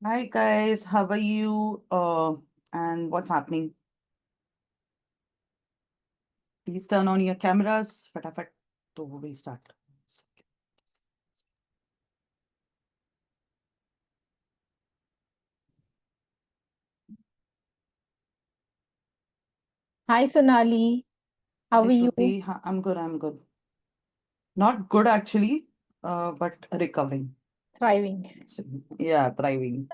Hi guys, how are you? And what's happening? Please turn on your cameras. Fatafat to restart. Hi Sonali, how Hi are you? Shruti, I'm good. I'm good. Not good actually, but recovering. Thriving. So, yeah, thriving.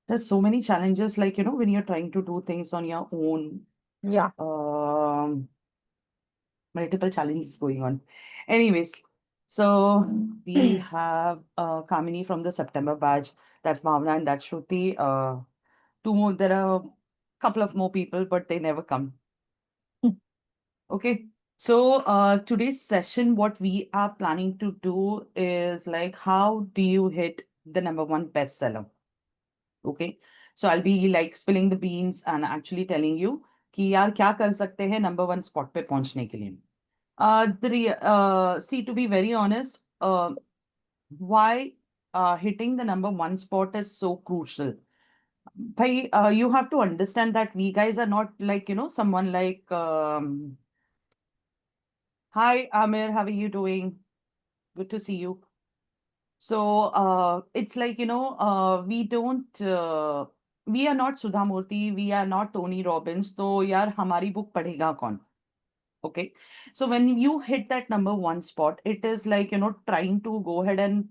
There's so many challenges, like when you're trying to do things on your own. Yeah. Um, Multiple challenges going on. Anyways, so we have Kamini from the September batch. That's Bhavna and that's Shruti. Two more. There are a couple of more people, but they never come. Okay. So today's session, what we are planning to do is like, how do you hit the number one bestseller? Okay. So I'll be like spilling the beans and actually telling you कि यार क्या कर सकते हैं number one spot पे पहुंचने के लिए. See, to be very honest, why hitting the number one spot is so crucial. Bhai, you have to understand that we guys are not like, someone like, hi, Amir, how are you doing? Good to see you. So it's like, we are not Sudha Murthy, we are not Tony Robbins. So, यार हमारी book पढ़ेगा कौन? Okay. So when you hit that number one spot, it is like, trying to go ahead and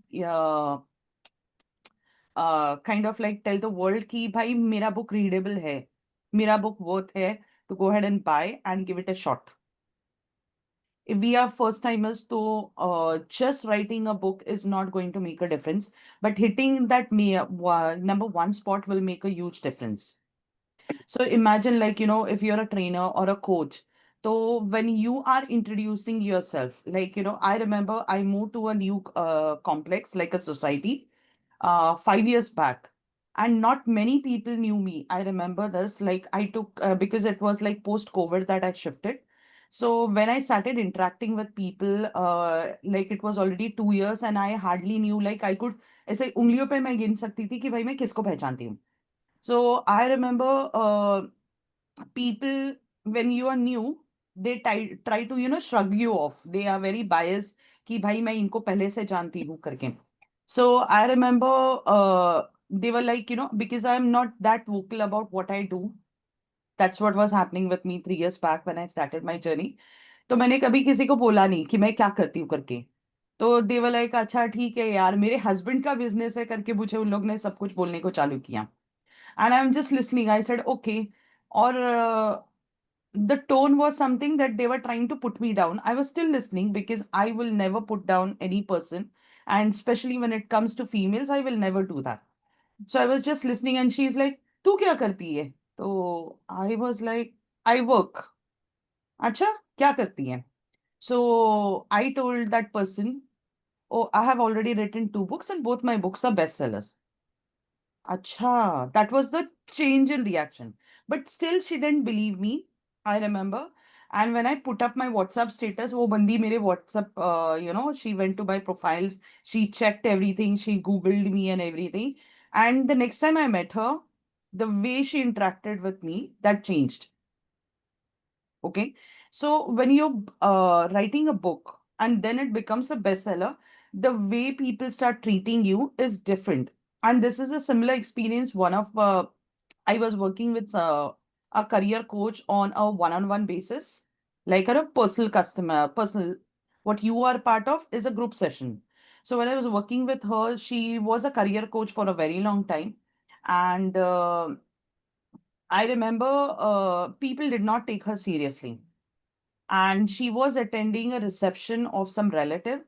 kind of like tell the world कि भाई मेरा book readable है. मेरा book worth है to go ahead and buy and give it a shot. If we are first timers, so just writing a book is not going to make a difference. But hitting that number one spot will make a huge difference. So imagine, like, if you're a trainer or a coach. So when you are introducing yourself, like, I remember I moved to a new complex, like a society, 5 years back. And not many people knew me. I remember this, like, I took, because it was like post COVID that I shifted. So when I started interacting with people, like it was already 2 years and I hardly knew, like I could, ऐसे उंगलियों पे मैं गिन सकती थी कि भाई मैं किसको पहचानती हूँ. So I remember people, when you are new, they try to shrug you off. They are very biased कि भाई मैं इनको पहले से जानती हूँ करके. So I remember they were like, because I am not that vocal about what I do. That's what was happening with me 3 years back when I started my journey. तो मैंने कभी किसी को बोला नहीं कि मैं क्या करती हूँ करके. तो दे वर लाइक अच्छा ठीक है यार मेरे हस्बैंड का बिजनेस है करके मुझे उन लोग ने सब कुछ बोलने को चालू किया. And I'm just listening. I said, okay. Or the tone was something that they were trying to put me down. I was still listening because I will never put down any person. And especially when it comes to females, I will never do that. So I was just listening and she's like, तू क्या करती है? So I was like, I work. अच्छा, क्या करती है? So I told that person, oh, I have already written 2 books and both my books are bestsellers. Acha, that was the change in reaction. But still, she didn't believe me. I remember. And when I put up my WhatsApp status, वो बंदी मेरे WhatsApp, she went to my profiles, she checked everything, she Googled me and everything. And the next time I met her, the way she interacted with me, that changed. Okay. So when you're writing a book and then it becomes a bestseller, the way people start treating you is different. And this is a similar experience. I was working with a career coach on a one-on-one basis, like a personal customer, personal. What you are part of is a group session. So when I was working with her, she was a career coach for a very long time. And I remember people did not take her seriously and she was attending a reception of some relative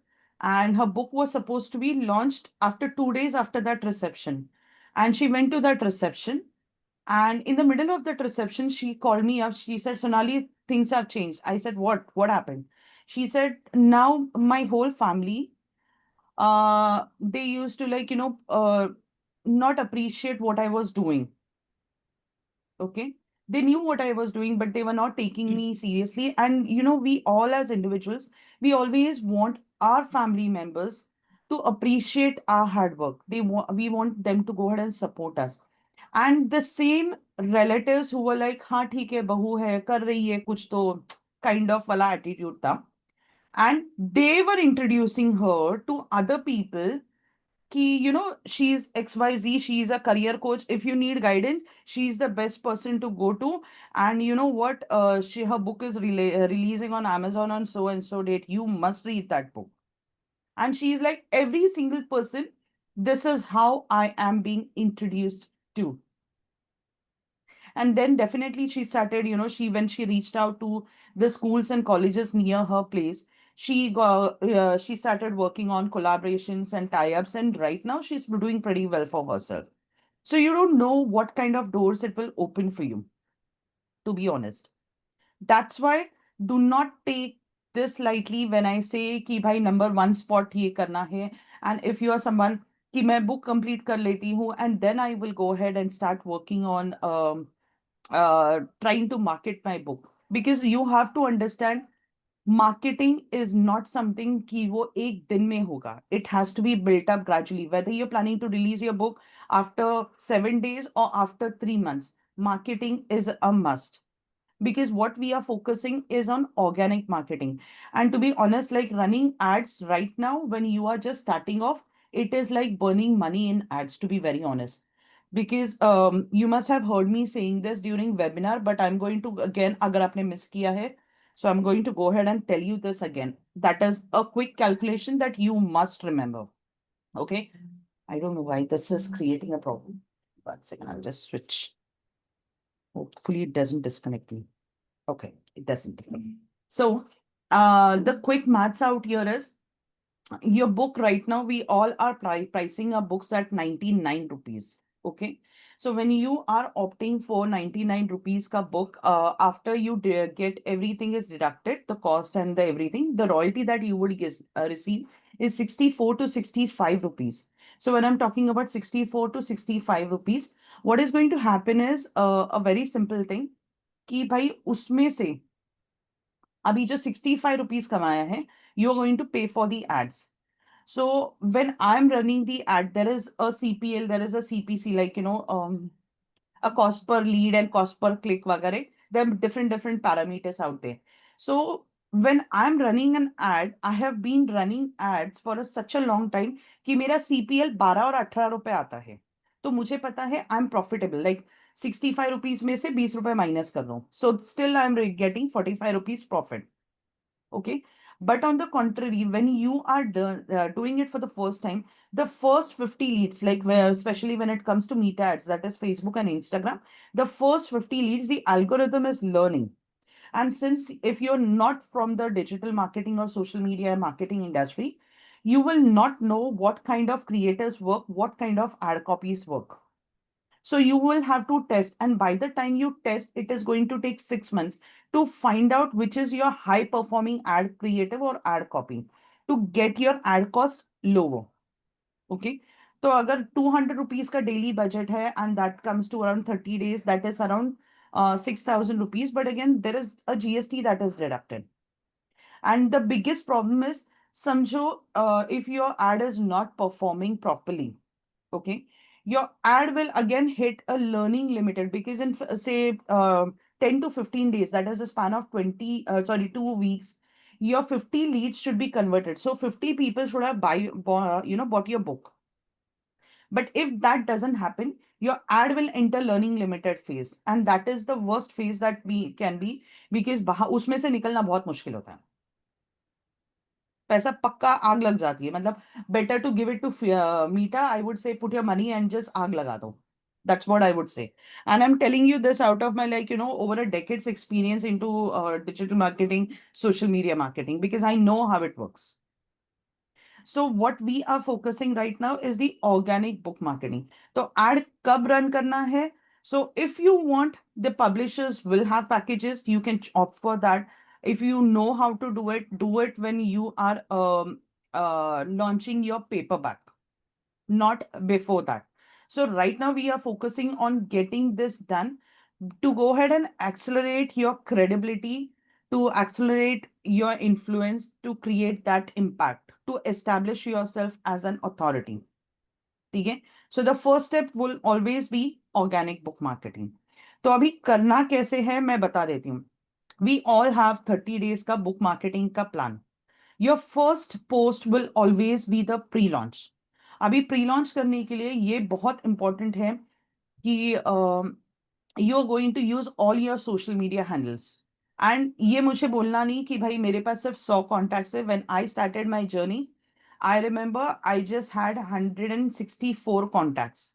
and her book was supposed to be launched after 2 days after that reception and she went to that reception and in the middle of that reception she called me up. She said, Sonali, things have changed. I said, what happened? She said, now my whole family, they used to like not appreciate what I was doing. Okay. They knew what I was doing, but they were not taking me seriously. And we all as individuals, we always want our family members to appreciate our hard work. We want them to go ahead and support us. And the same relatives who were like, हाँ ठीक है, बहू है, कर रही है कुछ तो, kind of वाला attitude था. And they were introducing her to other people ki, she's XYZ, she's a career coach. If you need guidance, she's the best person to go to. And you know what? Her book is releasing on Amazon on so and so date. You must read that book. And she's like, every single person, this is how I am being introduced to. And then definitely she started, when she reached out to the schools and colleges near her place, she started working on collaborations and tie-ups, and right now she's doing pretty well for herself. So you don't know what kind of doors it will open for you, to be honest. That's why do not take this lightly when I say कि भाई number one spot ये करना है. And if you are someone कि मैं book complete कर लेती हूँ and then I will go ahead and start working on trying to market my book, because you have to understand marketing is not something कि वो एक दिन में होगा. It has to be built up gradually. Whether you're planning to release your book after 7 days or after 3 months, marketing is a must, because what we are focusing is on organic marketing. And to be honest, like running ads right now, when you are just starting off, it is like burning money in ads, to be very honest. Because you must have heard me saying this during webinar, but I'm going to again, agar aapne miss kiya hai, so I'm going to go ahead and tell you this again. That is a quick calculation that you must remember. Okay. I don't know why this is creating a problem. 1 second, I'll just switch. Hopefully it doesn't disconnect me. Okay, it doesn't. So, the quick maths out here is your book right now, we all are pricing our books at 99 rupees. Okay. So when you are opting for 99 rupees ka book, after you get everything is deducted, the cost and the everything, the royalty that you would receive is 64 to 65 rupees. So when I'm talking about 64 to 65 rupees, what is going to happen is a very simple thing कि भाई उसमें से अभी जो 65 rupees कमाया है, you're going to pay for the ads. So when I'm running the ad, there is a CPL, there is a CPC, like, a cost per lead and cost per click वगैरह. There are different parameters out there. So when I'm running an ad, I have been running ads for such a long time कि मेरा CPL 12 और 18 रुपए आता है. तो मुझे पता है I'm profitable. Like 65 rupees में से 20 रुपए माइनस कर रहा हूँ. So still I'm getting 45 rupees profit. Okay. But on the contrary, when you are doing it for the first time, the first 50 leads, like especially when it comes to meta ads, that is Facebook and Instagram, the first 50 leads, the algorithm is learning. And since if you're not from the digital marketing or social media marketing industry, you will not know what kind of creators work, what kind of ad copies work. So you will have to test. And by the time you test, it is going to take 6 months to find out which is your high performing ad creative or ad copy to get your ad cost lower. Okay. So agar 200 rupees ka daily budget hai and that comes to around 30 days, that is around 6,000 rupees. But again, there is a GST that is deducted. And the biggest problem is, samjho, if your ad is not performing properly, okay, your ad will again hit a learning limited, because in say 10 to 15 days, that is a span of 2 weeks, your 50 leads should be converted. So 50 people should have bought your book. But if that doesn't happen, your ad will enter learning limited phase, and that is the worst phase that we can be, because उसमें से निकलना बहुत मुश्किल होता है. पैसा पक्का आग लग जाती है. मतलब better to give it to Meta. I would say put your money and just आग लगा दो. That's what I would say. And I'm telling you this out of my, like, over a decade's experience into digital marketing, social media marketing, because I know how it works. So what we are focusing right now is the organic book marketing. So ad kab run karna hai? So if you want, the publishers will have packages. You can opt for that. If you know how to do it when you are launching your paperback, not before that. So right now we are focusing on getting this done. to go ahead and accelerate your credibility, to accelerate your influence, to create that impact, to establish yourself as an authority. ठीक है. So the first step will always be organic book marketing. तो अभी करना कैसे है मैं बता देती हूँ. We all have 30 days का book marketing का plan. Your first post will always be the pre-launch. अभी pre-launch करने के लिए ये बहुत important है कि you're going to use all your social media handles. And ये मुझे बोलना नहीं कि भाई मेरे पास सिर्फ 100 कॉन्टैक्ट्स है. When I started my journey, I remember I just had 164 contacts,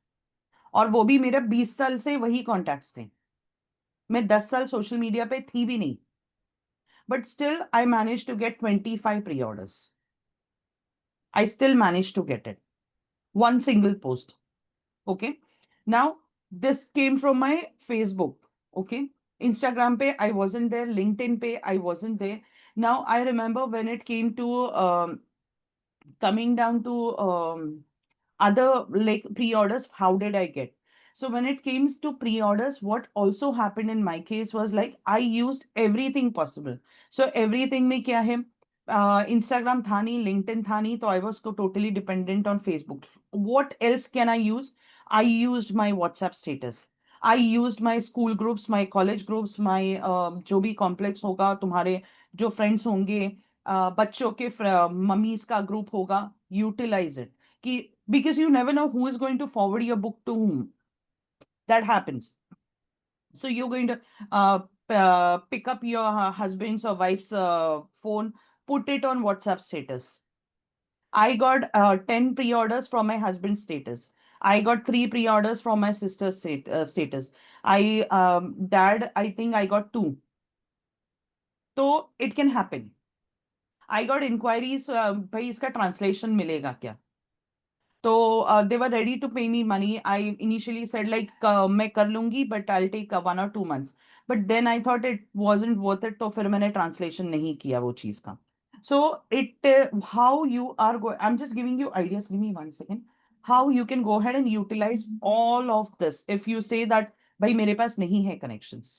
और वो भी मेरे 20 साल से वही कॉन्टैक्ट्स थे. मैं 10 साल सोशल मीडिया पे थी भी नहीं, but still I manage to get 25 pre orders. I still manage to get it, one single post. Okay. Now, this came from my Facebook. Okay. Instagram pay, I wasn't there. LinkedIn pay, I wasn't there. Now, I remember when it came to coming down to other like pre-orders, how did I get? So when it came to pre-orders, what also happened in my case was like I used everything possible. So everything में क्या है, Instagram था नहीं, LinkedIn था नहीं, तो I was totally dependent on Facebook. What else can I use? I used my WhatsApp status. I used my school groups, my college groups, my जो भी complex होगा, तुम्हारे जो friends होंगे, बच्चों के मम्मीज का ग्रुप होगा, यूटिलाइज इट. कि because you never know who is going to forward your book to whom. That happens. So you're going to pick up your husband's or wife's phone, put it on WhatsApp status. I got 10 pre-orders from my husband's status. I got 3 pre-orders from my sister's status. Dad, I think I got 2. So it can happen. I got inquiries, भाई इसका translation मिलेगा क्या? तो they were ready to pay me money. I initially said like मैं कर लूंगी, but I'll take 1 or 2 months. But then I thought it wasn't worth it, तो फिर मैंने translation नहीं किया वो चीज का. So it how you are going. I'm just giving you ideas. Give me 1 second. How you can go ahead and utilize all of this if you say that भाई मेरे पास नहीं है connections.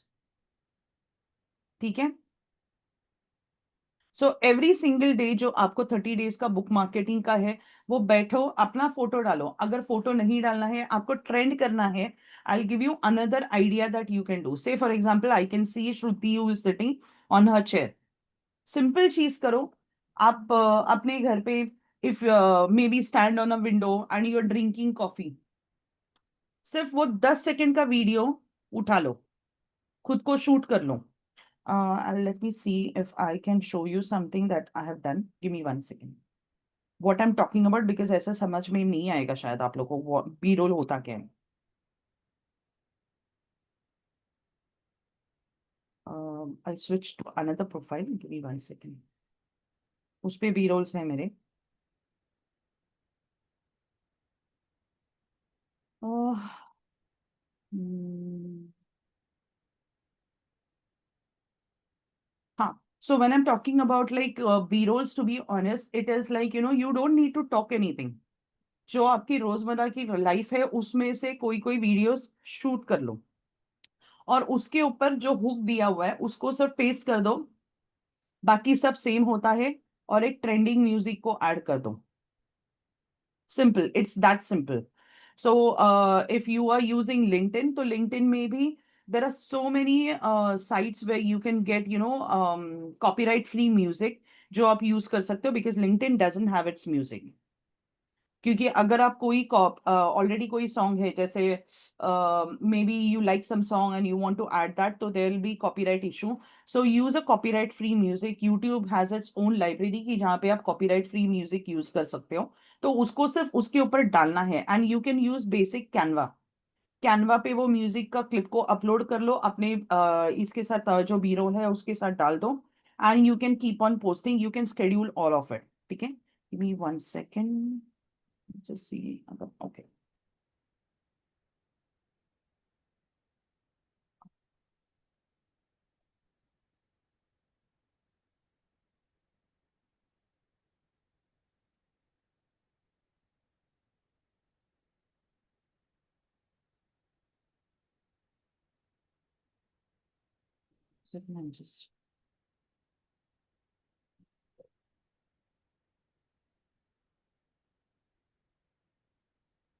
ठीक है. सो एवरी सिंगल डे जो आपको 30 days का book marketing का है, वो बैठो अपना फोटो डालो. अगर फोटो नहीं डालना है, आपको ट्रेंड करना है, I give you another idea that you can do. Say for example I can see Shruti who is sitting on her chair. Simple चीज करो. आप अपने घर पे if may be stand on a window and you are drinking coffee, सिर्फ वो 10 second का video उठा लो, खुद को शूट कर लो. Let me see if I can show you something that I have done. Give me 1 second. What I'm talking about, because ऐसा समझ में नहीं आएगा शायद आप लोगों को बी रोल होता क्या है. I'll switch to another profile. Give me 1 second. उस पे बी रोल्स हैं मेरे. uh, hmm, हाँ. So when I'm talking about like B rolls, to be honest, it is like you don't need to talk anything. जो आपकी रोजमर्रा की life है उसमें से कोई कोई वीडियोस शूट कर लो, और उसके ऊपर जो हुक दिया हुआ है उसको सिर्फ पेस्ट कर दो. बाकी सब सेम होता है, और एक ट्रेंडिंग म्यूजिक को ऐड कर दो. Simple, it's that simple. So if you are using LinkedIn, तो लिंक्डइन में भी there are so many sites way you can get copyright free music जो आप यूज कर सकते हो, because LinkedIn doesn't have its music. क्योंकि अगर आप कोई ऑलरेडी कोई सॉन्ग है, जैसे may be you like some song and you want to add that, तो there will be copyright issue. So use a copyright free music. YouTube has its own library की जहाँ पे आप कॉपीराइट फ्री म्यूजिक यूज कर सकते हो. तो उसको सिर्फ उसके ऊपर डालना है, and you can use basic Canva. Canva पे वो म्यूजिक का क्लिप को अपलोड कर लो अपने इसके साथ, जो बी रोल है उसके साथ डाल दो, and you can keep on posting. You can schedule all of it. ठीक है. Give me 1 second. Just see. Okay. second, I'm just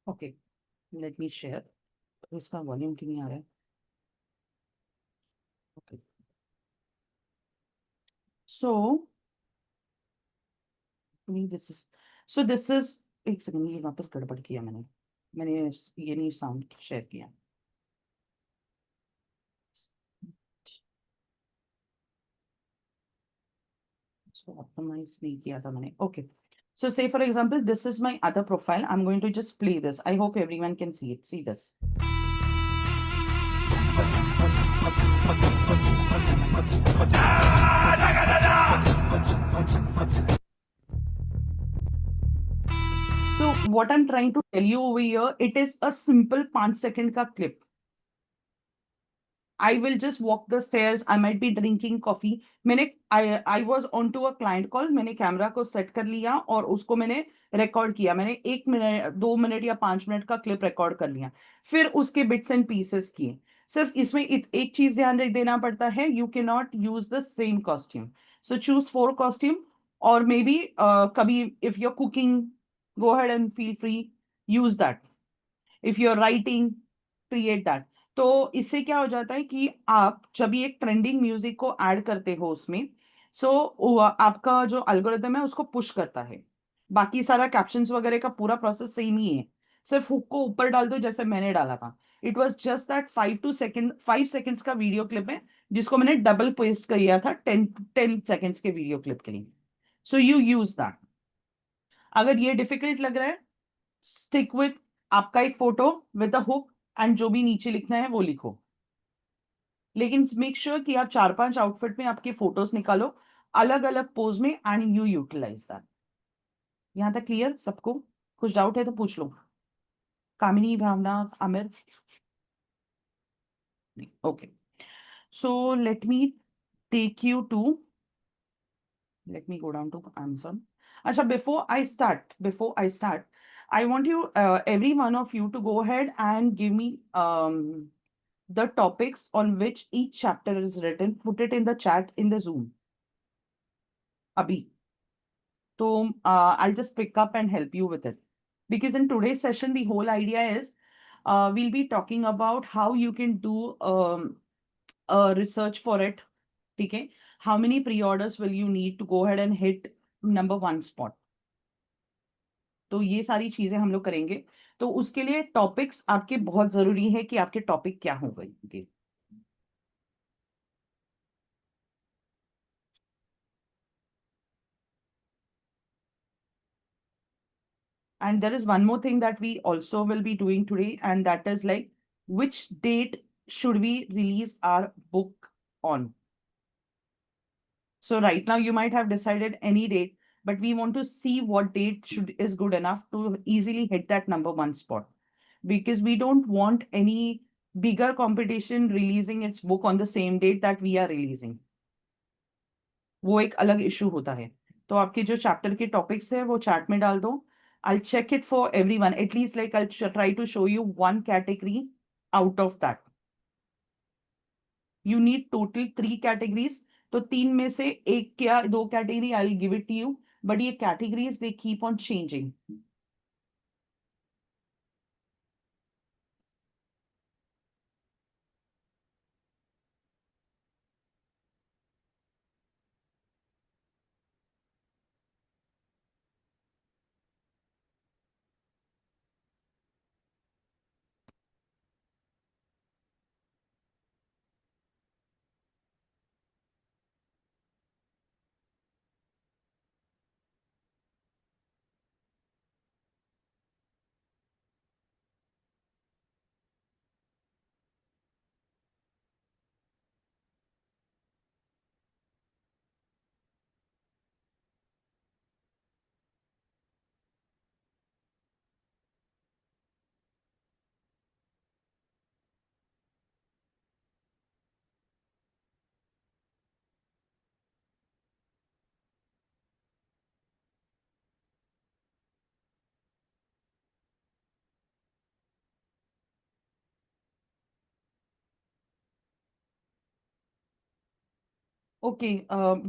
okay. Let me share. इसका वॉल्यूम क्यों नहीं आ रहा है? Okay. So this is this is एक second, ये वापस गड़बड़ किया मैंने। मैंने ये नहीं साउंड शेयर किया। इसको ऑप्टिमाइज नहीं किया था मैंने। Okay, so say for example this is my other profile. I'm going to just play this. I hope everyone can see it. See this. So what I'm trying to tell you over here, it is a simple 5 second का clip. I will just walk the stairs. I might be drinking coffee. I was onto a client call. मैंने camera को set कर लिया और उसको मैंने record किया। मैंने 1 मिनट 2 मिनट या 5 मिनट का क्लिप रिकॉर्ड कर लिया। फिर उसके बिट्स एंड पीसेस किए। सिर्फ इसमें एक चीज ध्यान देना पड़ता है, you can not use the same costume. So choose 4 costume, और मे बी कभी if you're cooking, go head and feel free, use that. If you are writing, create that. तो इससे क्या हो जाता है कि आप जब भी एक ट्रेंडिंग म्यूजिक को ऐड करते हो उसमें, सो आपका जो एल्गोरिदम है उसको पुश करता है। बाकी सारा कैप्शंस वगैरह का पूरा प्रोसेस सेम ही है। सिर्फ हुक को ऊपर डाल दो जैसे मैंने डाला था। It was just that 5 seconds का वीडियो क्लिप है, जिसको मैंने डबल पेस्ट किया था 10 सेकेंड्स के वीडियो क्लिप के लिए। So you use that. अगर ये डिफिकल्ट लग रहा है, स्टिक विथ आपका एक photo with a hook, and जो भी नीचे लिखना है वो लिखो। लेकिन मेक श्योर कि आप 4-5 आउटफिट में आपके फोटोज निकालो, अलग अलग पोज में, एंड यू यूटिलाइज दैट। यहां तक क्लियर सबको? कुछ डाउट है तो पूछ लो। Kamini, Bhavana, Aamir? Okay, so let me take you to, let me go down to Amazon. Acha, before I start, I want you, every one of you, to go ahead and give me the topics on which each chapter is written. Put it in the chat in the Zoom. Abhi. So I'll just pick up and help you with it. Because in today's session, the whole idea is we'll be talking about how you can do a research for it. Okay. How many pre-orders will you need to go ahead and hit number 1 spot? तो ये सारी चीजें हम लोग करेंगे। तो उसके लिए टॉपिक्स आपके बहुत जरूरी है कि आपके टॉपिक क्या हो गए। And there is one more thing that we also will be doing today, and that is like, which date should we release our book on? So right now you might have decided any date, but we want to see what date is good enough to easily hit that number 1 spot. Because we don't want any bigger competition releasing its book on the same date that we are releasing. वो एक अलग issue होता है। तो आपके जो chapter के topics है वो चैट में डाल दो। I'll check it for everyone. At least like I'll try to show you one category out of that. You need total 3 categories. तो 3 में से एक या 2 category I'll give it to you. But ये categories they keep on changing. Okay,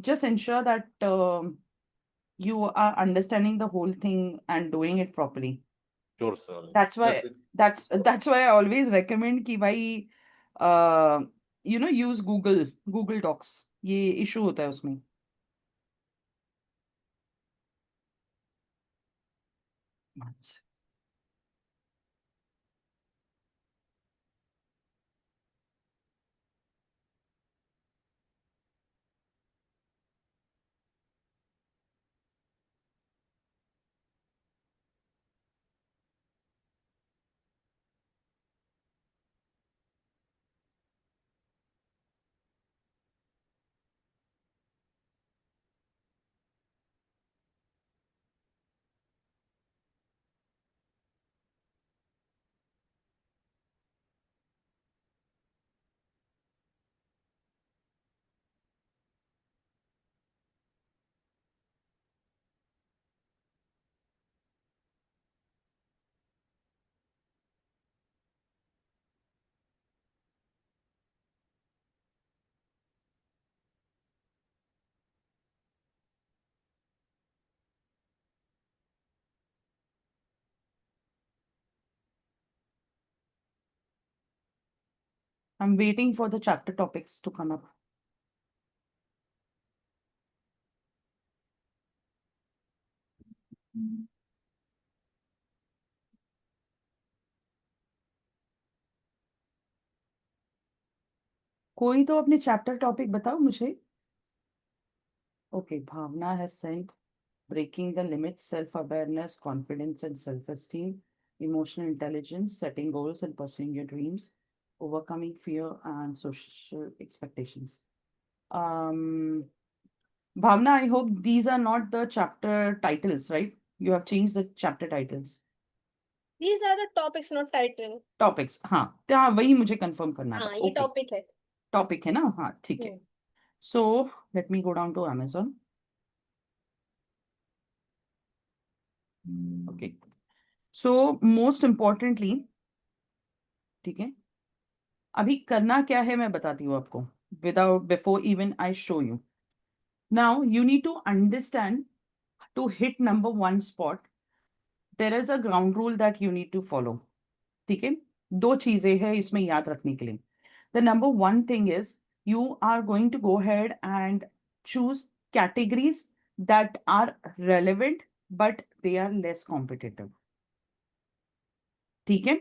just ensure that you are understanding the whole thing and doing it properly. Sure, Sonali. That's why Yes, it- that's why I always recommend कि भाई uh, use Google Docs. ये issue होता है उसमें. Once. I'm waiting for the chapter topics to come up. कोई तो अपने chapter topic बताओ मुझे. Okay, Bhavna has said breaking the limits, self-awareness, confidence and self-esteem, emotional intelligence, setting goals and pursuing your dreams, overcoming fear and social expectations. Um, Bhavna, I hope these are not the chapter titles, right? You have changed the chapter titles. These are the topics, not title. Topics, हाँ तो हाँ वही मुझे confirm करना था. हाँ ये okay, topic है. टॉपिक है ना. हाँ ठीक है. So let me go down to Amazon. Okay. So most importantly, ठीक है, अभी करना क्या है मैं बताती हूँ आपको. Without before even I show you. Now you need to understand to hit number one spot. There is a ground rule that you need to follow. ठीक है, दो चीजें हैं इसमें याद रखने के लिए. The number one thing is you are going to go ahead and choose categories that are relevant but they are less competitive. ठीक है.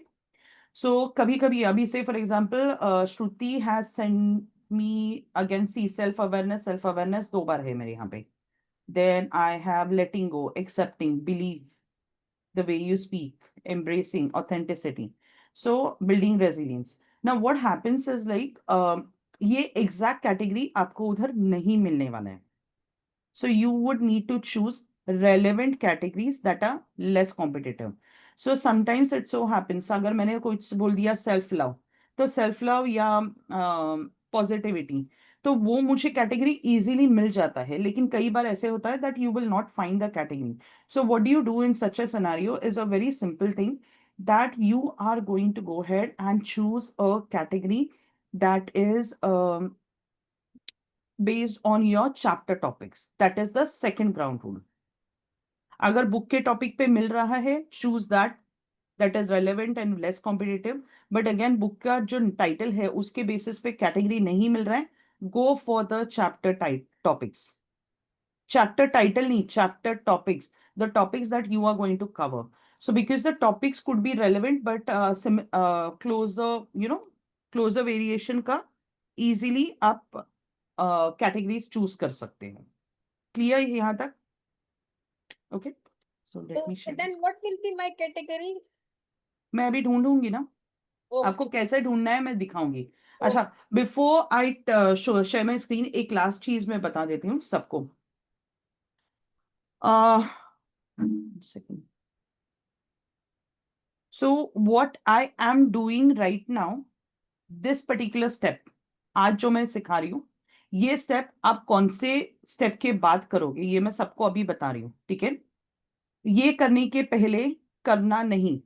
So कभी कभी अभी से for example Shruti has send me again see self awareness दो बार है मेरे यहाँ पे. Then I have letting go, accepting, believe, the way you speak, embracing authenticity. So building resilience. Now what happens is like ये exact category आपको उधर नहीं मिलने वाला है. So you would need to choose relevant categories that are less competitive. So sometimes it so happens अगर मैंने कुछ बोल दिया self love, तो self love या positivity, तो वो मुझे कैटेगरी इजीली मिल जाता है. लेकिन कई बार ऐसे होता है that you will not find the category. So what do you do in such a scenario is a very simple thing, that you are going to go ahead and choose a category that is based on your chapter topics. That is the second ground rule. अगर book के topic पे मिल रहा है, choose that is relevant and less competitive. But again book का जो title है उसके basis पे कैटेगरी नहीं मिल रहा है, go for the chapter topics. Chapter title नहीं, chapter topics, the topics that you are going to cover. So because the topics could be relevant but closer, closer variation का easily आप categories choose कर सकते हैं. Clear है यहाँ तक? Okay. So let me Okay, share then this. what will be my categories? मैं अभी ढूंढूंगी ना. आपको Okay. कैसे ढूंढना है मैं दिखाऊंगी. Okay. अच्छा, before I share my screen, एक लास्ट चीज मैं बता देती हूँ सबको. Second. So what I am doing right now, this particular step आज जो मैं सिखा रही हूँ, ये स्टेप आप कौन से स्टेप के बाद करोगे ये मैं सबको अभी बता रही हूँ. ठीक है, ये करने के पहले करना नहीं.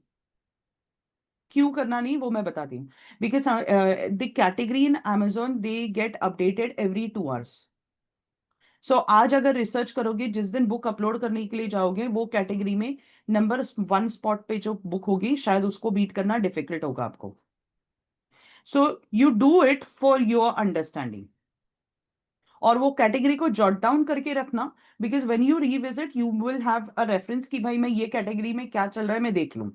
क्यों करना नहीं वो मैं बताती हूँ. Because the category in Amazon they get updated every 2 hours. सो आज अगर रिसर्च करोगे, जिस दिन बुक अपलोड करने के लिए जाओगे, वो कैटेगरी में नंबर 1 स्पॉट पे जो बुक होगी, शायद उसको बीट करना डिफिकल्ट होगा आपको. So you do it for your understanding, और वो कैटेगरी को जॉट डाउन करके रखना, because when you revisit you will have a reference कि भाई मैं ये कैटेगरी में क्या चल रहा है मैं देख लूं.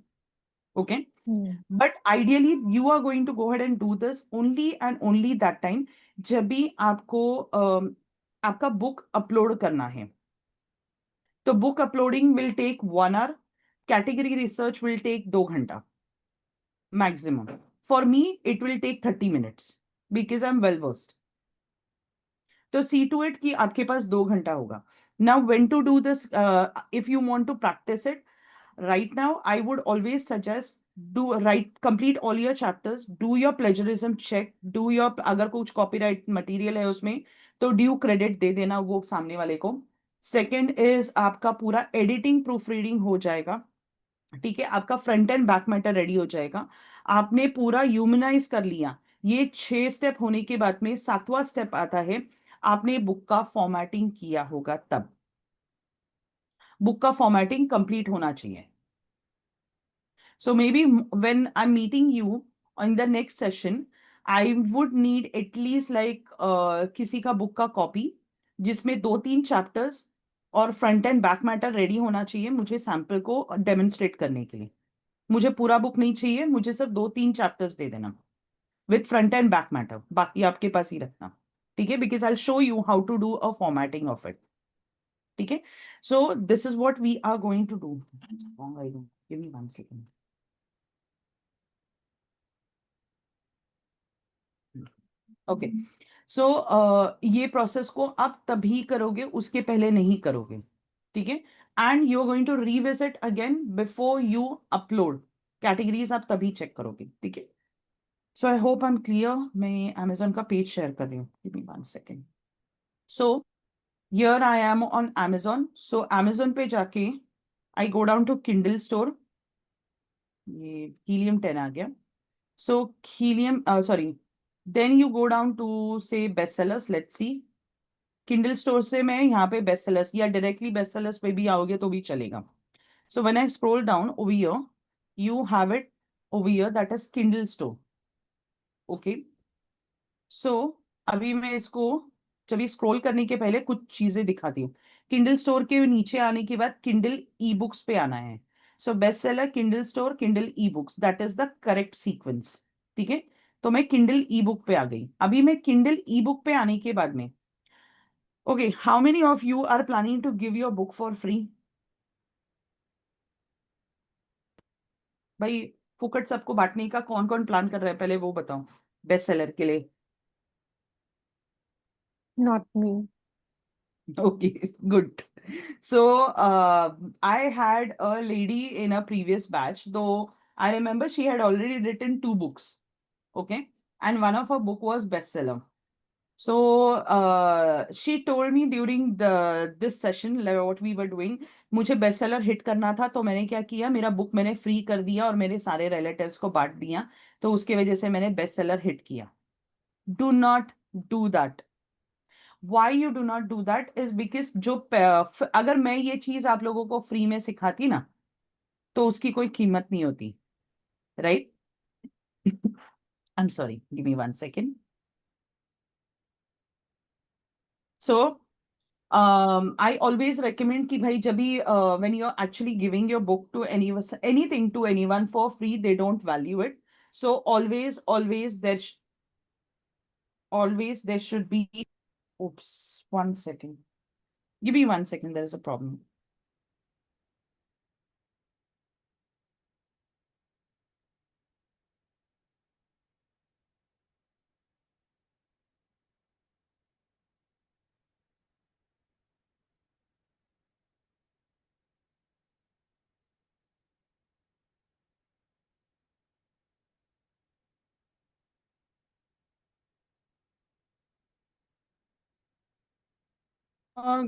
Okay. Hmm. But ideally you are going to go head and do this only and only that time जब भी आपको आपका बुक अपलोड करना है. तो book uploading will take 1 hour, category research will take 2 घंटा maximum. For me it will take 30 minutes because I am well versed. तो see to it कि आपके पास 2 घंटा होगा. Now when to do this, if you want to practice it right now, I would always suggest do write complete all your chapters, do your plagiarism check, do your अगर कुछ copyright material है उसमें तो due credit दे देना वो सामने वाले को. सेकंड इज आपका पूरा एडिटिंग प्रूफ रीडिंग हो जाएगा. ठीक है, आपका front and back matter ready हो जाएगा. आपने पूरा ह्यूमनाइज कर लिया. ये 6 स्टेप होने के बाद में 7वां स्टेप आता है, आपने बुक का फॉर्मेटिंग किया होगा. तब बुक का फॉर्मेटिंग कंप्लीट होना चाहिए. So maybe when I'm meeting you on the next session, I would need at least like किसी का बुक का कॉपी जिसमें 2-3 चैप्टर्स और front and back matter ready होना चाहिए मुझे सैंपल को डेमोन्स्ट्रेट करने के लिए. मुझे पूरा बुक नहीं चाहिए, मुझे सिर्फ 2-3 चैप्टर्स दे देना with front and back matter, बाकी आपके पास ही रखना. ठीक है, because I show you how to do a formatting of it. ठीक है, so this is what we are going to do. Give me 1 second. Okay. So ये प्रोसेस को आप तभी करोगे, उसके पहले नहीं करोगे. ठीक है, and you are going to revisit again before you upload. Categories आप तभी चेक करोगे. ठीक है, so I hope I am clear. मैं अमेजोन का पेज शेयर कर रही हूँ. Give me 1 second. So here I am on Amazon. So Amazon पे जाके I go down to Kindle store. ये हीलियम 10 आ गया. So helium, sorry. Then you go down to say bestsellers. Let's see. Kindle store से मैं यहाँ पे bestsellers या directly bestsellers पे भी आओगे तो भी चलेगा. So when I scroll down over here, you have it over here that is Kindle store. Okay. So अभी मैं इसको जब स्क्रॉल करने के पहले कुछ चीजें दिखाती हूँ. किंडल स्टोर के नीचे आने के बाद किंडल ई बुक्स पे आना है. So best seller, Kindle store, Kindle e books, that is the correct sequence. ठीक है, तो मैं किंडल ई बुक पे आ गई. अभी मैं किंडल ई बुक पे आने के बाद में okay, how many of you are planning to give your book for free? भाई फुकट सबको बांटने का कौन कौन प्लान कर रहा है पहले वो बताओ बेस्ट सेलर के लिए. Not me. Okay, good. So, I had a lady in a previous batch, though I remember she had already written 2 books. Okay, and one of her book was bestseller. So, she told me during the this session like, what we were doing, मुझे bestseller hit करना था तो मैंने क्या किया, मेरा book मैंने free कर दिया और मेरे सारे relatives को बांट दिया, तो उसके वजह से मैंने bestseller hit किया. Do not do that. Why you do not do that is because जो अगर मैं ये चीज आप लोगों को फ्री में सिखाती ना तो उसकी कोई कीमत नहीं होती. Right? I am sorry, give me 1 second. So I always recommend कि भाई जब भी when you are actually giving your book to anything to anyone for free, they don't value it. So always there should be. Oops, 1 second. Give me 1 second, there is a problem.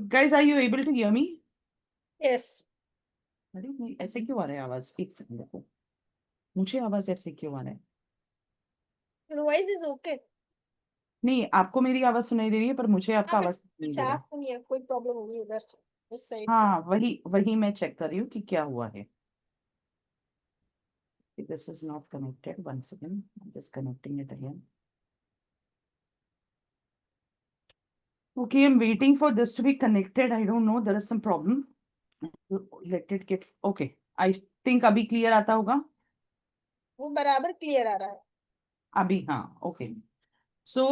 Guys, are you able to hear me? Yes. अरे नहीं, ऐसे क्यों आ रहा है आवाज? एक second रुको, मुझे आवाज ऐसे क्यों आ रहा है? Your voice is okay. नहीं, आपको मेरी आवाज सुनाई दे रही है पर मुझे आपका हाँ, आवाज नहीं कुछ दे रहा है। साफ तो नहीं है, कोई प्रॉब्लम होगी उधर उस साइड। हाँ, वही वही मैं चेक कर रही हूँ कि क्या हुआ है। This is not connected, one second, just connecting it again. Okay, I'm waiting for this to be connected. I don't know, there is some problem. Let it get, okay. I think अभी clear आता होगा। वो बराबर clear आ रहा है। अभी हाँ, okay. So,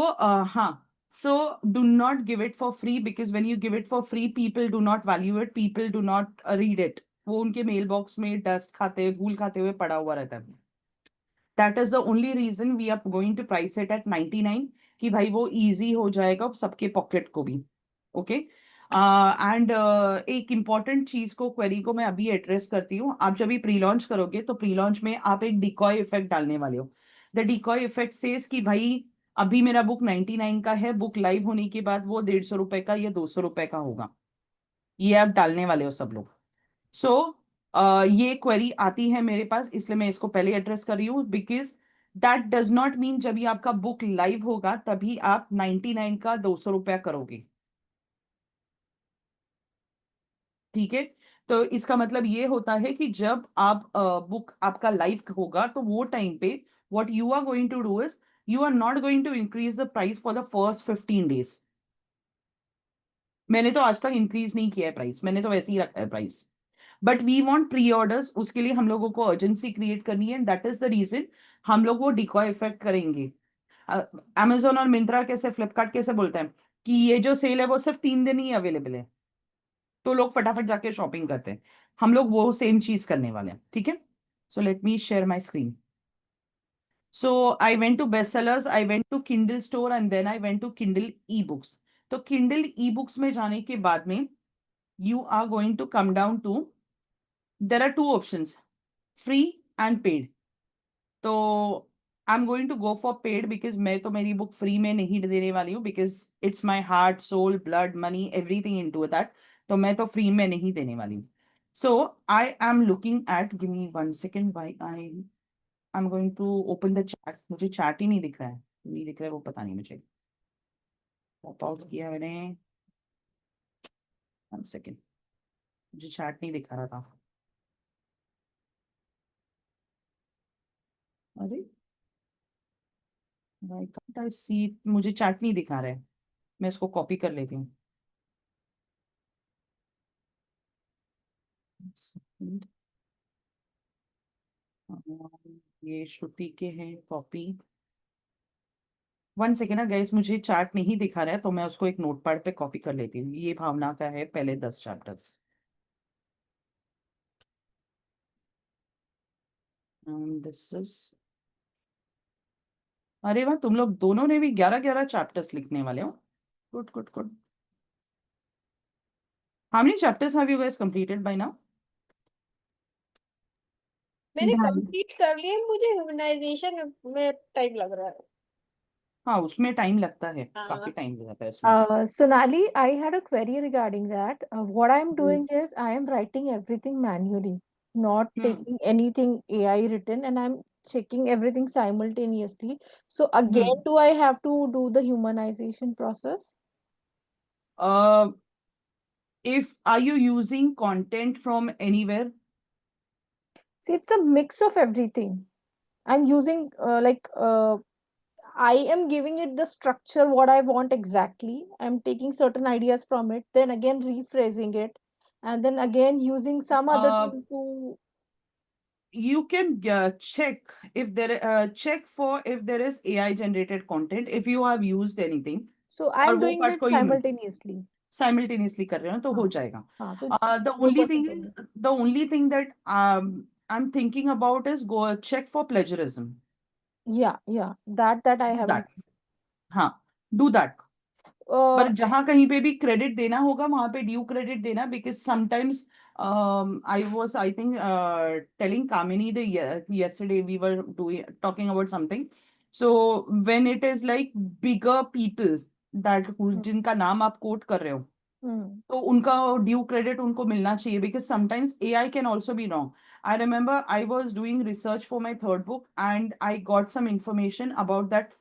हाँ. So, do not give it for free because when you give it for free, people do not value it. People do not read it. वो उनके मेल बॉक्स में डस्ट खाते हुए, धूल खाते हुए पड़ा हुआ रहता है। That is the only reason we are going to price it at 99 कि भाई वो easy हो जाएगा सबके पॉकेट को भी। ओके। एंड एक इम्पॉर्टेंट चीज को, क्वेरी को मैं अभी एड्रेस करती हूँ। आप जब भी प्री लॉन्च करोगे तो प्री लॉन्च में आप एक डिकॉय इफेक्ट डालने वाले हो। द डिकॉय इफेक्ट सेज कि भाई अभी मेरा बुक 99 का है, बुक लाइव होने के बाद वो 150 रुपए का या 200 रुपए का होगा। ये आप डालने वाले हो सब लोग। सो ये क्वेरी आती है मेरे पास, इसलिए मैं इसको पहले एड्रेस कर रही हूँ because that does not mean जब भी आपका बुक लाइव होगा तभी आप 99 का 200 रुपया करोगे। ठीक है। तो इसका मतलब ये होता है कि जब आप बुक आपका लाइव होगा तो वो टाइम पे what you are going to do is you are not going to increase the price for the first 15 days। मैंने तो आज तक इंक्रीज नहीं किया है प्राइस, मैंने तो वैसे ही रखा है price. But we want pre orders, उसके लिए हम लोगों को अर्जेंसी क्रिएट करनी है। दैट इज द रीजन हम लोग वो डिकॉय इफेक्ट करेंगे। Amazon और मिंत्रा कैसे, फ्लिपकार्ट कैसे बोलते हैं कि ये जो सेल है वो सिर्फ 3 दिन ही अवेलेबल है, तो लोग फटाफट जाके शॉपिंग करते हैं। हम लोग वो सेम चीज करने वाले हैं। ठीक है। So let me share my screen. So I went to best sellers, I went to Kindle store and then I went to Kindle e books. तो किंडल ई बुक्स में जाने के बाद में you are going to come down to, there are two options, free and paid। तो I am going to go for paid because मैं तो मेरी बुक फ्री में नहीं देने वाली हूँ because it's my heart soul blood money everything in to that. तो मैं तो फ्री में नहीं देने वाली हूँ। So I am looking at, give me one second, bye I am going to open the chat. मुझे चैट ही नहीं दिख रहा है, नहीं दिख रहा है वो, पता नहीं मुझे। पॉप आउट किया मैंने, वन सेकेंड, मुझे चैट नहीं दिखा रहा था। अरे आई कांट आई सी, मुझे चैट नहीं दिखा रहा है। मैं इसको कॉपी कर लेती हूँ। Second, ये श्रुति के हैं कॉपी। वन सेकेंड ना गाइस, मुझे चैट नहीं दिखा रहा है तो मैं उसको एक नोटपैड पे कॉपी कर लेती हूँ। ये भावना का है, पहले 10 चैप्टर्स। दिस इज, अरे वाह, तुम लोग दोनों ने भी 11-11 चैप्टर्स लिखने वाले हो। Good good good. How many chapters have you guys completed by now? मैंने Done. कंप्लीट कर लिया, मुझे ह्यूमनाइजेशन में टाइम लग रहा है। हाँ, उसमें टाइम लगता है, काफी हाँ। टाइम लगता है इसमें। Sonali, I had a query regarding that. What I'm hmm doing is I am writing everything manually, not hmm taking anything AI written, and I'm checking everything simultaneously. So again, hmm. do I have to do the humanization process? If are you using content from anywhere? See, it's a mix of everything. I'm using I am giving it the structure what I want exactly. I'm taking certain ideas from it, then again rephrasing it, and then again using some other Uh, tool to. you can check if there check for if there is AI generated content if you have used anything। So और I'm वो doing part it कोई simultaneously. Simultaneously कर रहे हो तो हो हाँ जाएगा। हाँ तो it's द दो ओनली थिंग परसेंट होंगे. The only thing that I am thinking about is go check for plagiarism. Yeah, that I do haven't. That. हाँ, डू दैट। Uh, पर जहां कहीं पे भी क्रेडिट देना होगा वहां पे ड्यू क्रेडिट देना because sometimes I think telling Kamini the yesterday we were talking about something। so when it is like bigger people that hmm, जिनका नाम आप कोट कर रहे हो hmm, तो उनका ड्यू क्रेडिट उनको मिलना चाहिए because sometimes AI can also be wrong. I remember I was doing research for my third book and I got some information about that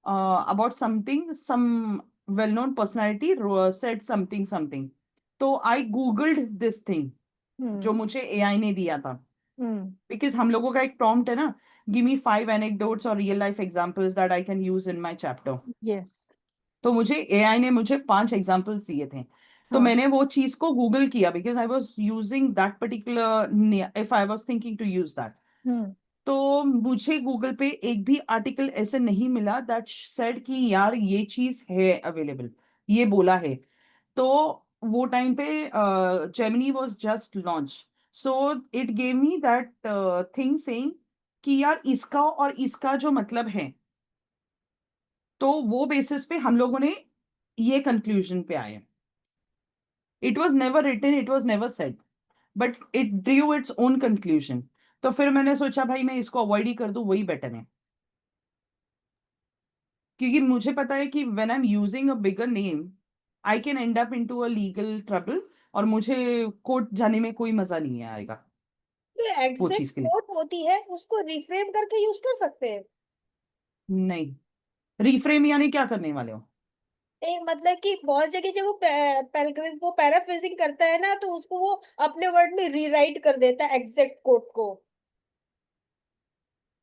about something, some well-known personality said something something. तो I googled this thing जो Hmm. मुझे AI ने दिया था, Hmm. because हम लोगों का एक prompt है ना, give me 5 anecdotes or real life examples that I can use in my chapter. Yes. तो मुझे एआई ने मुझे 5 एग्जाम्पल्स दिए थे, तो हाँ. मैंने वो चीज को गूगल किया because I was using that particular, if I was thinking to use that. Hmm. तो मुझे गूगल पे एक भी आर्टिकल ऐसे नहीं मिला दैट सेड कि यार ये चीज है अवेलेबल, ये बोला है। तो वो टाइम पे Gemini was just launch, so it gave me that thing saying कि यार इसका और इसका जो मतलब है, तो वो बेसिस पे हम लोगों ने ये कंक्लूजन पे आए। It was never written, it was never said, but it drew its own conclusion. तो फिर मैंने सोचा भाई मैं इसको अवॉइड ही कर दूं, वही बेटर है, क्योंकि मुझे पता है कि when I am using a bigger name I can and up into a legal trouble, और मुझे कोर्ट जाने में कोई मजा नहीं आएगा जो वो एग्जैक्ट चीज के लिए। कोट होती है उसको रिफ्रेम करके यूज कर सकते हैं। नहीं, रिफ्रेम यानी क्या करने वाले हो? मतलब कि बहुत जगह जब वो वो पैराफ्रेजिंग करता है ना तो उसको वो अपने वर्ड में रीराइट कर देता है एग्जैक्ट कोट को।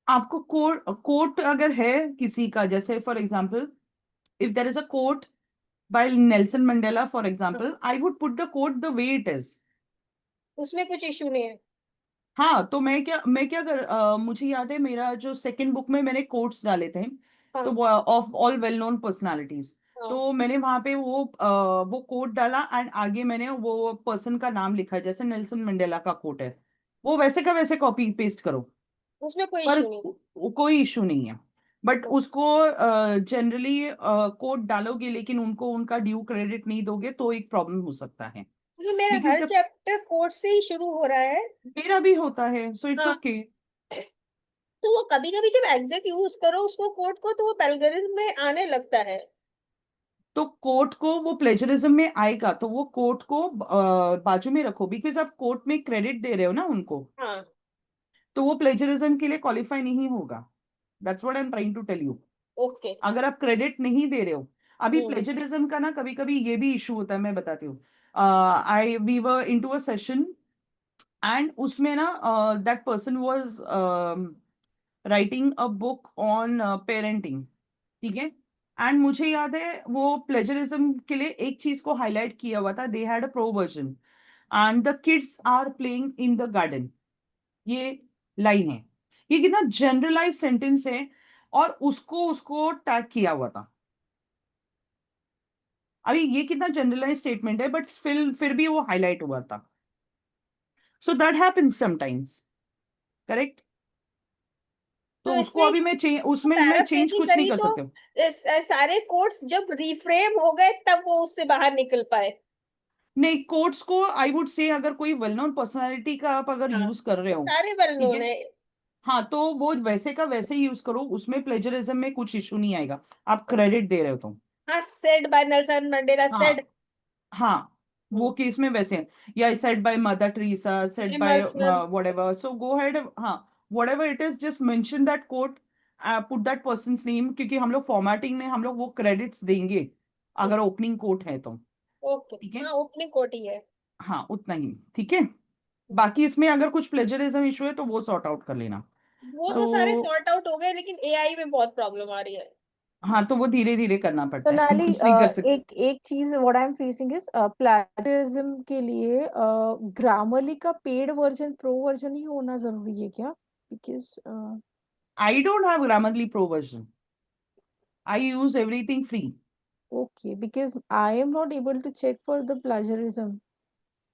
आपको कोर्ट कोर्ट अगर है किसी का, जैसे for example if there is a quote by Nelson Mandela, for हाँ, example, I would put the quote the way it is. उसमें कुछ इशू नहीं है। हाँ, तो मुझे याद है मेरा जो सेकंड बुक में मैंने कोट्स डाले थे, तो हाँ of all well known personalities, हाँ। तो मैंने वहां पे वो कोट डाला एंड आगे मैंने वो पर्सन का नाम लिखा, जैसे नेल्सन मंडेला का कोट है, वो वैसे का वैसे कॉपी पेस्ट करो, उसमें कोई पर इशू नहीं। कोई इशू नहीं है। बट उसको जनरली कोट डालोगे लेकिन उनको उनका ड्यू क्रेडिट नहीं दोगे तो एक प्रॉब्लम हो सकता है, क्योंकि मेरा बिकॉज हर द चैप्टर कोट से ही शुरू हो रहा है। मेरा भी होता है, सो इट्स हाँ, ओके। तो वो कभी कभी जब एग्जैक्ट यूज करो उसको कोट को तो वो प्लगरिज्म में आने लगता है। तो कोर्ट को वो प्लेजरिज्म में आएगा, तो वो कोर्ट को बाजू में रखो, बिकॉज आप कोर्ट में क्रेडिट दे रहे हो ना उनको, हाँ। तो वो प्लेजरिज्म के लिए क्वालिफाई नहीं होगा। That's what I am trying to tell you. Okay. अगर आप क्रेडिट नहीं दे रहे हो, अभी हम्म। प्लेजरिज्म का ना कभी कभी ये भी इशू होता है, मैं बताती हूँ। I we were into a session and उसमें ना that person was writing a book on parenting, ठीक है। एंड मुझे याद है वो प्लेजरिज्म के लिए एक चीज को हाईलाइट किया हुआ था, they had a provision and the kids are playing in the garden, ये लाइन है। ये कितना जनरलाइज सेंटेंस है, और उसको उसको टैग किया हुआ था। अभी ये कितना जनरलाइज स्टेटमेंट है, बट फिर भी वो हाईलाइट हुआ था। So that happens sometimes, correct. तो तो उसको इसमें अभी उसमें मैं चेंज पैराफ्रेजिंग कुछ नहीं करी कर तो सकते। सारे कोट्स जब रिफ्रेम हो गए तब वो उससे बाहर निकल पाए। नहीं, कोट्स को आई वुड से अगर कोई वेल नोन पर्सनालिटी का आप अगर हाँ, यूज कर रहे हो, सारे वेल ठीक नोन है, है। हाँ, तो वो वैसे का वैसे ही यूज करो, उसमें प्लेजरिज्म में कुछ इशू नहीं आएगा, आप क्रेडिट दे रहे हो तो। हाँ, said by Nelson Mandela said. हाँ, हाँ, वो केस में वैसे हैं, या set by Mother Teresa, set by Emerson. Whatever, so go head, हाँ, whatever it is, just mention that quote, put that person's name, क्योंकि हम लोग फॉर्मेटिंग में हम लोग वो क्रेडिट्स देंगे अगर ओपनिंग कोट है तो, ओके। ठीक है। हाँ, ओपनिंग कोट ही है। हाँ, उतना ही, ठीक है। बाकी इसमें अगर कुछ प्लेजरिज्म इशू है तो वो सॉर्ट आउट कर लेना। वो तो सारे सो सॉर्ट आउट हो गए लेकिन एआई में बहुत प्रॉब्लम आ रही है। हाँ, तो वो धीरे धीरे करना पड़ता है, सोनाली, कुछ नहीं कर सकते। एक एक चीज what I am facing is plagiarism के लिए ग्रामरली का पेड वर्जन प्रो वर्जन ही होना जरूरी है क्या? Because I don't have Grammarly pro version, I use everything free. Okay, because I am not able to check for the plagiarism.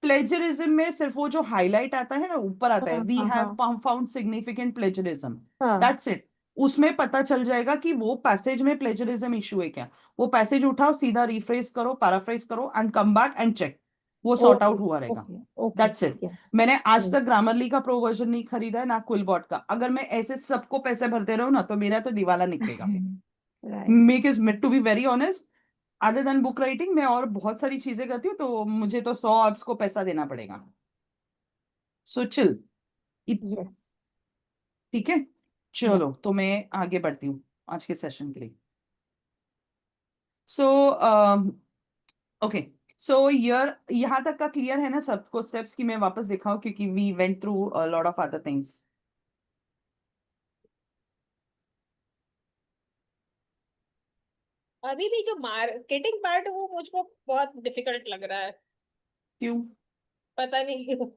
Plagiarism में सिर्फ वो जो हाईलाइट आता है ना, ऊपर आता है, हाँ वी हाँ हैव हाँ फाउंड सिग्निफिकेंट प्लेजरिज्म, हाँ। That's it. उसमें पता चल जाएगा कि वो पैसेज में प्लेजरिज्म इशू है क्या। वो पैसेज उठाओ, सीधा रिफ्रेस करो, पैराफ्रेज करो and come back and check, वो सॉर्ट ओके आउट हुआ रहेगा। ओके ओके, दैट्स ठीक इट। है। मैंने आज तक ग्रामरली का प्रो वर्जन नहीं खरीदा है, ना क्विलबॉट का। अगर मैं ऐसे सबको पैसे भरते रहूं ना तो मेरा तो दिवाला निकलेगा। Right. Make is to be very honest, other than book writing मैं और बहुत सारी चीजें करती हूँ, तो मुझे तो 100 एप्स को पैसा देना पड़ेगा। So chill, yes. ठीक है। या चलो, तो मैं आगे बढ़ती हूँ आज के सेशन के लिए। सो ओके, सो यहाँ तक का क्लियर है ना सबको स्टेप्स की मैं वापस दिखाऊं, क्योंकि we went through a lot of other things. अभी भी जो मार्केटिंग पार्ट है वो मुझको बहुत डिफिकल्ट लग रहा है, क्यों? पता नहीं क्यों।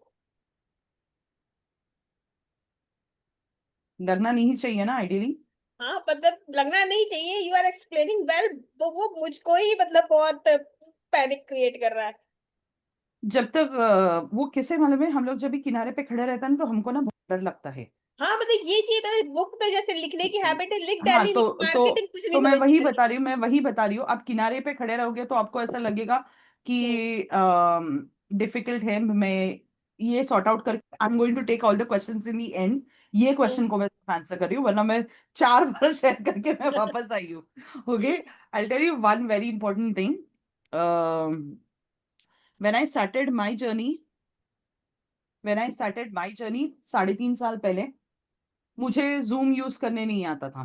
लगना नहीं चाहिए ना आइडियली. हाँ मतलब लगना नहीं चाहिए, यू आर एक्सप्लेनिंग वेल, वो मुझको ही मतलब बहुत पैनिक क्रिएट कर रहा है। जब तक वो किसे मालूम है, हम लोग जब भी किनारे पे खड़े रहते हैं ना तो हमको ना बहुत डर लगता है. हाँ मतलब ये चीज ना, बुक तो जैसे लिखने की हैबिट है, लिख हाँ डाली, तो लेकिन मार्केटिंग कुछ नहीं मैं समझ वही में आ रही। बता रही हूँ, आप किनारे पे खड़े रहोगे तो आपको ऐसा लगेगा हम्म, कि डिफिकल्ट है. मैं ये सॉर्ट आउट कर, I am going to take all the questions in the end. ये हम्म, क्वेश्चन को मैं आंसर कर रही हूँ, वरना मैं 4 बार शेयर करके मैं वापस आई हूँ. Okay, I tell you one very important thing. When I started my journey, 3.5 साल पहले मुझे जूम यूज करने नहीं आता था.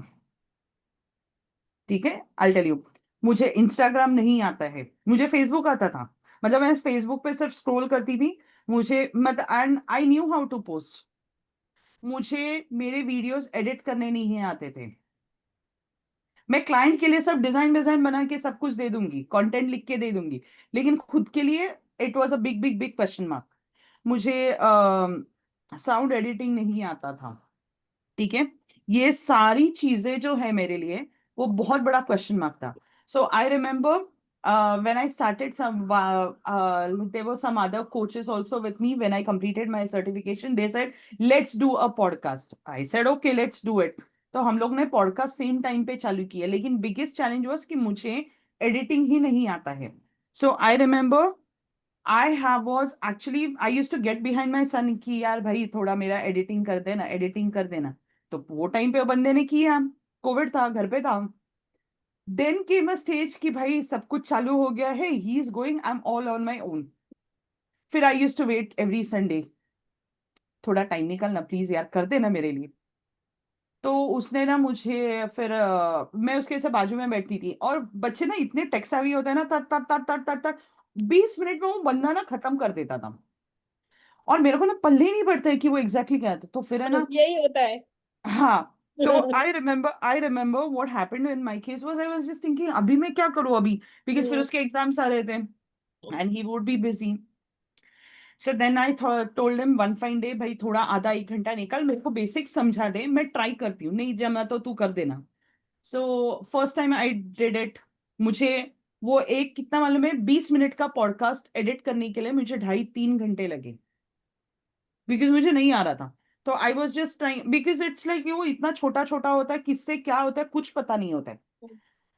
ठीक है, आई टेल यू. मुझे इंस्टाग्राम नहीं आता है, मुझे फेसबुक आता था. मतलब मैं फेसबुक पे सिर्फ स्क्रॉल करती थी. मुझे मतलब and I knew how to post. मुझे मेरे वीडियोस एडिट करने नहीं आते थे. मैं क्लाइंट के लिए सब डिजाइन डिजाइन बना के सब कुछ दे दूंगी, कंटेंट लिख के दे दूंगी, लेकिन खुद के लिए it was a big big big question mark. मुझे साउंड एडिटिंग नहीं आता था. ठीक है, ये सारी चीजें जो है मेरे लिए वो बहुत बड़ा क्वेश्चन मार्क था. So I remember when I started there were some other coaches also with me. When I completed my certification, they said let's do a podcast. I said okay, let's do it. तो हम लोग ने podcast same time पे चालू किया, लेकिन biggest challenge was कि मुझे एडिटिंग ही नहीं आता है. So I remember I have was actually I use to get behind my son कि यार भाई थोड़ा मेरा एडिटिंग कर देना, एडिटिंग कर देना. तो वो टाइम पे बंदे ने किया, कोविड था, घर पे था. देन केम अ स्टेज कि भाई सब कुछ चालू हो गया है, he is going, I am all on my own. फिर I use to wait every Sunday, थोड़ा टाइम निकालना प्लीज यार, कर देना मेरे लिए. तो उसने ना मुझे फिर मैं उसके से बाजू में बैठती थी, और बच्चे ना इतने टेक सेवी होते हैं ना, तट तट तट तट तट तट 20 मिनट में वो बंदा ना खत्म कर देता था. और मेरे को ना पल्ले ही नहीं पड़ता है कि वो एग्जैक्टली क्या था. तो फिर है ना, यही होता है। हाँ. तो I remember what happened in my case was I was just thinking अभी मैं क्या करूँ अभी, बिकॉज फिर हम्म, उसके एग्जाम्स आ रहे थे and he would be busy. So then I told him one fine day, भाई थोड़ा आधा 1 घंटा निकाल, मेरे को बेसिक समझा दे, मैं ट्राई करती हूँ, नहीं जमा तो तू कर देना. So first time I did it. मुझे वो एक कितना मालूम है, 20 मिनट का पॉडकास्ट एडिट करने के लिए मुझे 2.5-3 घंटे लगे, बिकॉज मुझे नहीं आ रहा था. तो I was just trying, because it's like वो इतना छोटा छोटा होता है, किससे क्या होता है कुछ पता नहीं होता है.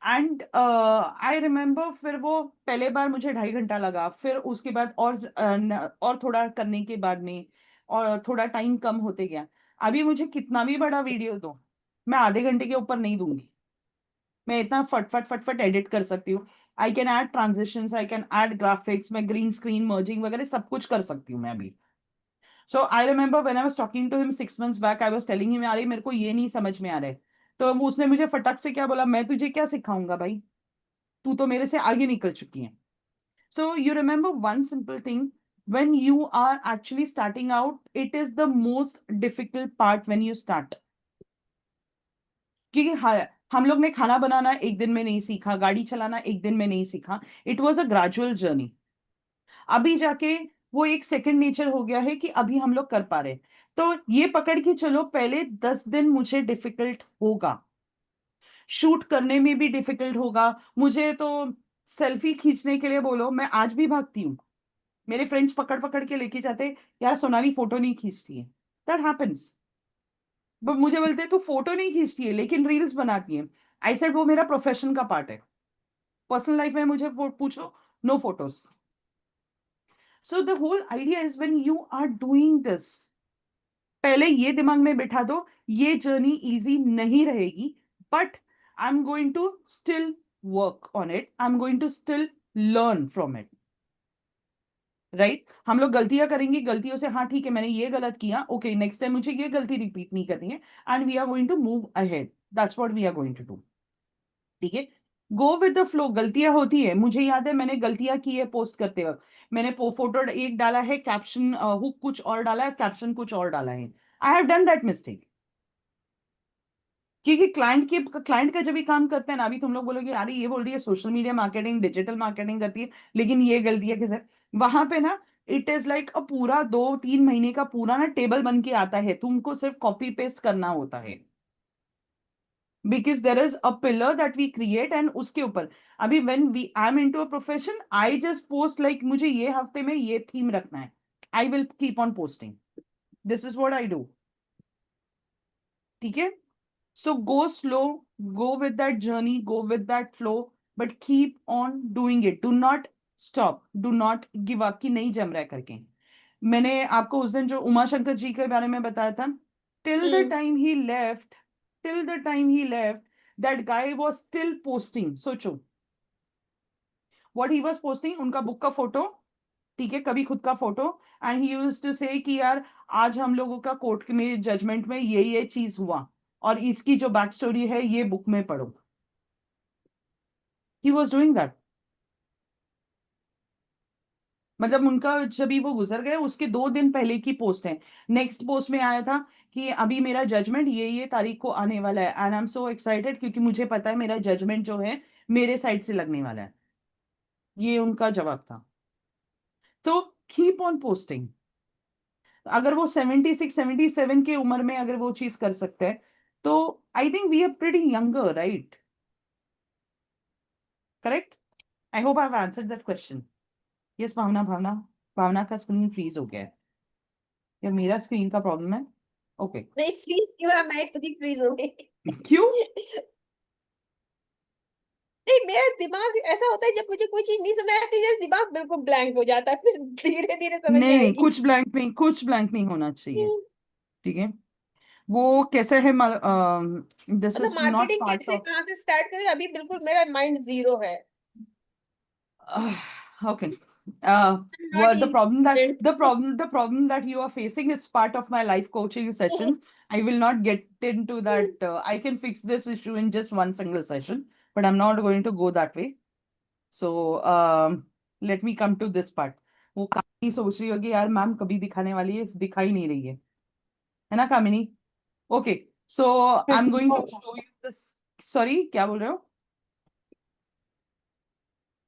एंड आई रिमेम्बर फिर वो पहले बार मुझे 2.5 घंटा लगा, फिर उसके बाद और थोड़ा करने के बाद में और थोड़ा टाइम कम होते गया. अभी मुझे कितना भी बड़ा वीडियो दो, मैं आधे घंटे के ऊपर नहीं दूंगी. मैं इतना फट फट फट फट एडिट कर सकती हूँ. I can add transitions, I can add graphics, मैं ग्रीन स्क्रीन मर्जिंग वगैरह सब कुछ कर सकती हूँ मैं अभी. So I remember when I was talking to him 6 months back, I was telling him यार मेरे को ये नहीं समझ में आ रहा है. तो उसने मुझे फटक से क्या बोला, मैं तुझे क्या सिखाऊंगा भाई, तू तो मेरे से आगे निकल चुकी है. So you remember one simple thing, when you are actually starting out, it is the most difficult part when you start. क्योंकि हम लोग ने खाना बनाना एक दिन में नहीं सीखा, गाड़ी चलाना एक दिन में नहीं सीखा. It was a gradual journey. अभी जाके वो एक सेकंड नेचर हो गया है कि अभी हम लोग कर पा रहे हैं. तो ये पकड़ के चलो, पहले 10 दिन मुझे डिफिकल्ट होगा, शूट करने में भी डिफिकल्ट होगा. मुझे तो सेल्फी खींचने के लिए बोलो, मैं आज भी भागती हूँ. मेरे फ्रेंड्स पकड़ पकड़ के लेके जाते, यार सोनाली फोटो नहीं खींचती है. That happens. बट मुझे बोलते तू फोटो नहीं खींचती है लेकिन रील्स बनाती है. आई सेड वो मेरा प्रोफेशन का पार्ट है. पर्सनल लाइफ में मुझे पूछो, no photos. So the whole idea is when you are doing this, पहले ये दिमाग में बिठा दो, ये जर्नी इजी नहीं रहेगी, but I am going to still work on it, I am going to still learn from it. Right, हम लोग गलतियां करेंगे, गलतियों से हाँ ठीक है मैंने ये गलत किया, ओके नेक्स्ट टाइम मुझे ये गलती रिपीट नहीं करनी है, and we are going to move ahead. That's what we are going to do. ठीक है. Go with the flow. गलतियां होती है, मुझे याद है मैंने गलतियां की है पोस्ट करते वक्त। मैंने फोटो एक डाला है, कैप्शन हुक कुछ और डाला है, कैप्शन कुछ और डाला है। I have done that mistake. क्योंकि क्लाइंट का जब भी काम करते हैं ना, अभी तुम लोग बोलोगे अरे ये बोल रही है social media marketing digital marketing करती है, लेकिन ये गलती है किसे, वहां पे ना इट इज लाइक अ पूरा 2-3 महीने का पूरा ना टेबल बन के आता है, तुमको सिर्फ कॉपी पेस्ट करना होता है। Because there is a pillar that we create and उसके ऊपर अभी when we I am into a profession, I just post like मुझे ये हफ्ते में ये थीम रखना है, I will keep on posting. This is what I do. ठीक है। So go slow, go with that journey, go with that flow, but keep on doing it. Do not stop, do not give up कि नहीं जम रहा है करके। मैंने आपको उस दिन जो उमा शंकर जी के बारे में बताया था, till the hmm. time he left, till the time he left, that guy was still posting। सोचो what he was posting, उनका बुक का फोटो, ठीक है, कभी खुद का photo, and he used to say कि यार आज हम लोगों का कोर्ट में जजमेंट में ये चीज हुआ और इसकी जो बैक स्टोरी है ये बुक में पढ़ो। He was doing that. मतलब उनका जब भी वो गुजर गए उसके 2 दिन पहले की पोस्ट है। नेक्स्ट पोस्ट में आया था कि अभी मेरा जजमेंट ये तारीख को आने वाला है, and I am so excited क्योंकि मुझे पता है मेरा जजमेंट जो है मेरे साइड से लगने वाला है। ये उनका जवाब था। तो कीप ऑन पोस्टिंग। अगर वो 76-77 की उम्र में अगर वो चीज कर सकते हैं, तो I think we are pretty younger, right? Correct. I hope I have answered that question. Yes Bhavana, Bhavana, Bhavana का स्क्रीन फ्रीज हो गया है या मेरा स्क्रीन का प्रॉब्लम है? ओके। नहीं फ्रीज क्यों है, मैं खुद ही फ्रीज हो गई। क्यों? नहीं मेरा दिमाग ऐसा होता है जब मुझे कोई चीज नहीं समझ आती है, दिमाग बिल्कुल ब्लैंक हो जाता है, फिर धीरे धीरे समझ में नहीं नहीं, आएगी। कुछ ब्लैंक नहीं, कुछ ब्लैंक नहीं होना चाहिए। ठीक है। वो कैसा है, दिस मतलब इज नॉट मार्केटिंग पार्ट कैसे ऑफ। कहाँ से स्टार्ट करें, अभी बिल्कुल मेरा माइंड जीरो है। Okay. Uh, not well, the problem that easy. the problem that you are facing, it's part of my life coaching session. I will not get into that. I can fix this issue in just one single session, but I'm not going to go that way. So let me come to this part. वो कामिनी सोच रही होगी यार ma'am कभी दिखाने वाली है, दिखा ही नहीं रही है ना Kamini? Okay. So I am going to show you this. Sorry, क्या बोल रहे हो?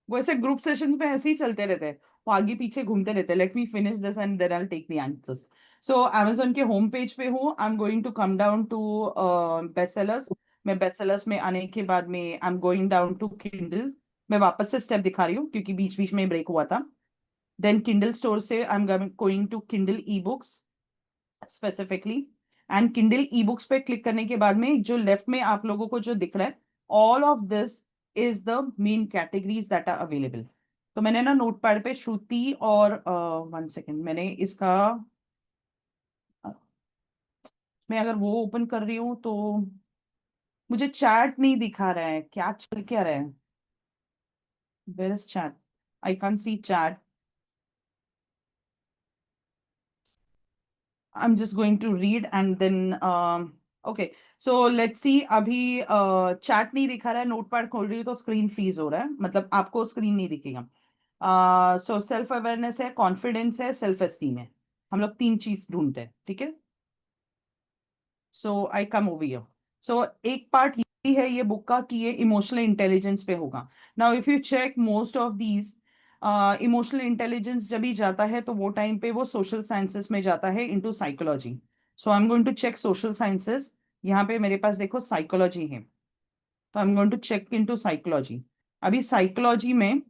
वो ऐसे ग्रुप सेशन में ऐसे ही चलते रहते हैं, वो आगे पीछे घूमते रहते हैं। Let me finish this and then I will take the answers. So Amazon के होम पेज पे हूँ, I am going to come down to best sellers. मैं बेस्ट सेलर्स में आने के बाद में I am going down to Kindle. मैं वापस से स्टेप दिखा रही हूँ क्योंकि बीच बीच में ब्रेक हुआ था। देन किंडल स्टोर से I am going to Kindle e books specifically, and Kindle e books पे क्लिक करने के बाद में जो लेफ्ट में आप लोगों को जो दिख रहा है, all of this is the main categories that are available. तो मैंने ना नोटपैड पे श्रुति और 1 सेकेंड, मैंने इसका अ, मैं अगर वो ओपन कर रही हूँ तो मुझे चैट नहीं दिखा रहा है, क्या चल क्या रहा है? Where is chat? I can't see chat. I'm just going to read and then okay, so let's see। अभी चैट नहीं दिखा रहा है, नोटपैड खोल रही हूँ तो स्क्रीन फ्रीज हो रहा है, मतलब आपको स्क्रीन नहीं दिखेगा। सो सेल्फ अवेयरनेस है, कॉन्फिडेंस है, सेल्फ एस्टीम है। हम लोग 3 चीज ढूंढते हैं, ठीक है। So I come over here. सो एक पार्ट ये है ये बुक का कि ये इमोशनल इंटेलिजेंस पे होगा। Now if you check most of these, emotional intelligence जब भी जाता है तो वो टाइम पे वो सोशल साइंसेस में जाता है into psychology. So I am going to check social sciences. यहाँ पे मेरे पास देखो साइकोलॉजी है, तो I am going to check into psychology. अभी साइकोलॉजी में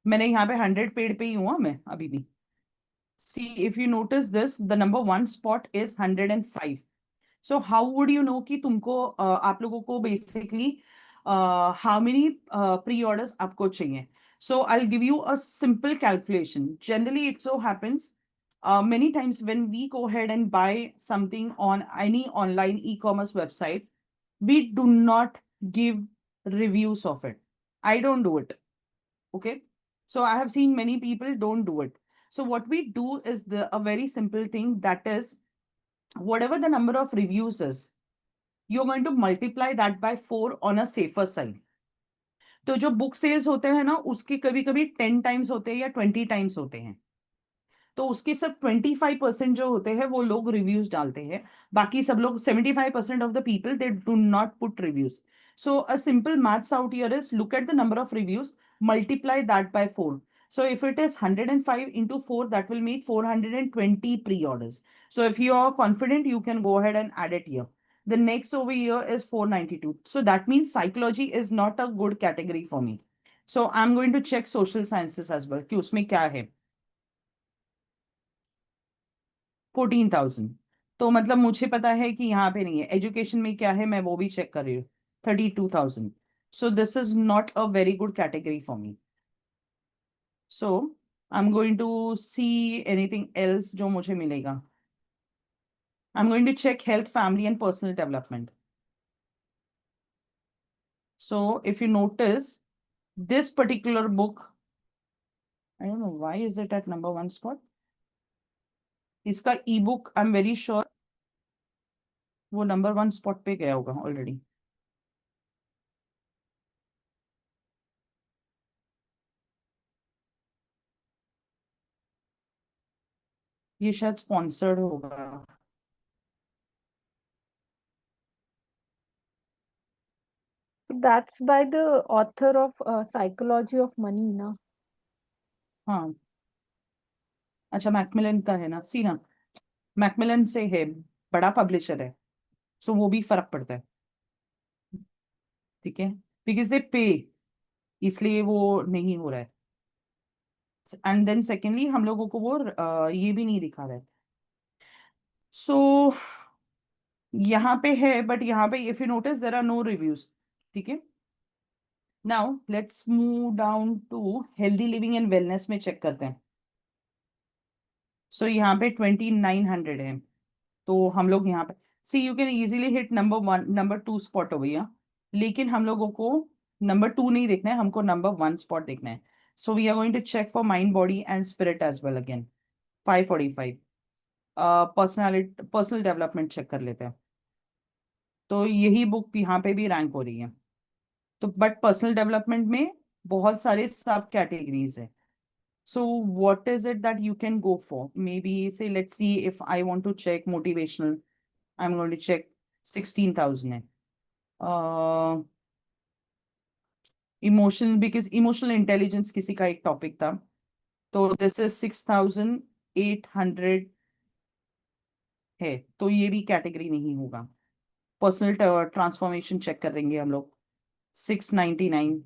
मैंने यहाँ पे 100 पेड़ पे ही हूँ मैं अभी भी। See if you notice this, the number 1 spot is 105। So how would you know कि तुमको आप लोगों को basically how many pre orders आपको चाहिए? So I give you a simple calculation. Generally it so happens many times when we go ahead and buy something on any online e-commerce website, we do not give reviews of it. I don't do it. Okay. So I have seen many people don't do it. So what we do is a very simple thing, that is whatever the number of reviews is, you are going to multiply that by 4 on a safer side. तो जो book sales होते हैं ना, उसके कभी कभी 10 times होते हैं या 20 टाइम्स होते हैं। तो उसके सब 25% जो होते हैं वो लोग रिव्यूज डालते हैं। बाकी सब लोग 75% of the people they do not put reviews. So a simple maths out here is look at the number of reviews, multiply that by 4. So if it is 105 into 4, that will make 420 pre-orders. So if you are confident, you can go ahead and add it here. The next over here is 492. So that means psychology is not a good category for me. So I'm going to check social sciences as well कि उसमें क्या है। 14,000। तो मतलब मुझे पता है कि यहाँ पे नहीं है। एजुकेशन में क्या है मैं वो भी चेक कर रही हूँ। 32,000। So this is not a very good category for me. So I am going to see anything else जो मुझे मिलेगा। I am going to check health, family and personal development. So if you notice this particular book, I don't know why is it at number 1 spot. इसका ebook I am very sure वो number 1 spot पे गया होगा already. ये शायद sponsored होगा। That's by the author of Psychology of Money, na? हाँ, अच्छा मैकमिलन का है ना, सी ना, मैकमिलन से है, बड़ा पब्लिशर है। सो वो भी फर्क पड़ता है। ठीक है, बिकॉज दे पे, इसलिए वो नहीं हो रहा है। एंड देन सेकेंडली हम लोगों को वो ये भी नहीं दिखा रहा है। सो यहाँ पे है, बट यहाँ पे if you notice there are no reviews. ठीक है, now let's move down to healthy living and wellness में चेक करते हैं। सो यहाँ पे 2900 है। तो हम लोग यहाँ पे see you can easily hit number 1 number 2 spot हो भैया। लेकिन हम लोगों को नंबर 2 नहीं देखना है, हमको नंबर 1 स्पॉट देखना है। So we are going to check for mind, body and spirit as well again. 545। Personality, personal development चेक कर लेते हैं। तो यही बुक यहाँ पे भी रैंक हो रही है। तो बट पर्सनल डेवलपमेंट में बहुत सारे सब कैटेगरीज है। So what is it that you can go for? Maybe say, let's see if I want to check motivational. I'm going to check 16,000 है। इमोशनल, बिकॉज इमोशनल इंटेलिजेंस किसी का एक topic था। तो दिस इज 6,800 है। तो ये भी कैटेगरी नहीं होगा। पर्सनल ट्रांसफॉर्मेशन चेक करेंगे हम लोग। 699।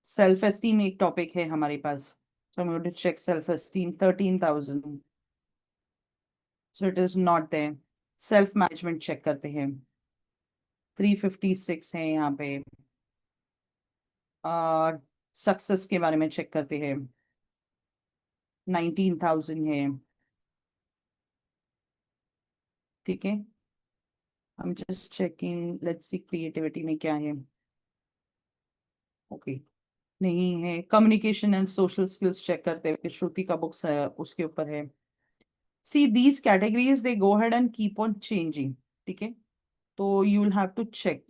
सेल्फ एस्टीम एक टॉपिक है हमारे पास। So I'm going to check self esteem 13,000. So it is not there. Self management चेक करते हैं। 356 है यहाँ पे। और सक्सेस के बारे में चेक करते हैं। 19,000 है। ठीक है, I am just checking, let's see creativity में क्या है। ओके, नहीं है। Communication and social skills check करते हैं, श्रुति का बुक्स है उसके ऊपर है। See these categories they go head and keep on changing. ठीक है, तो you will have to check.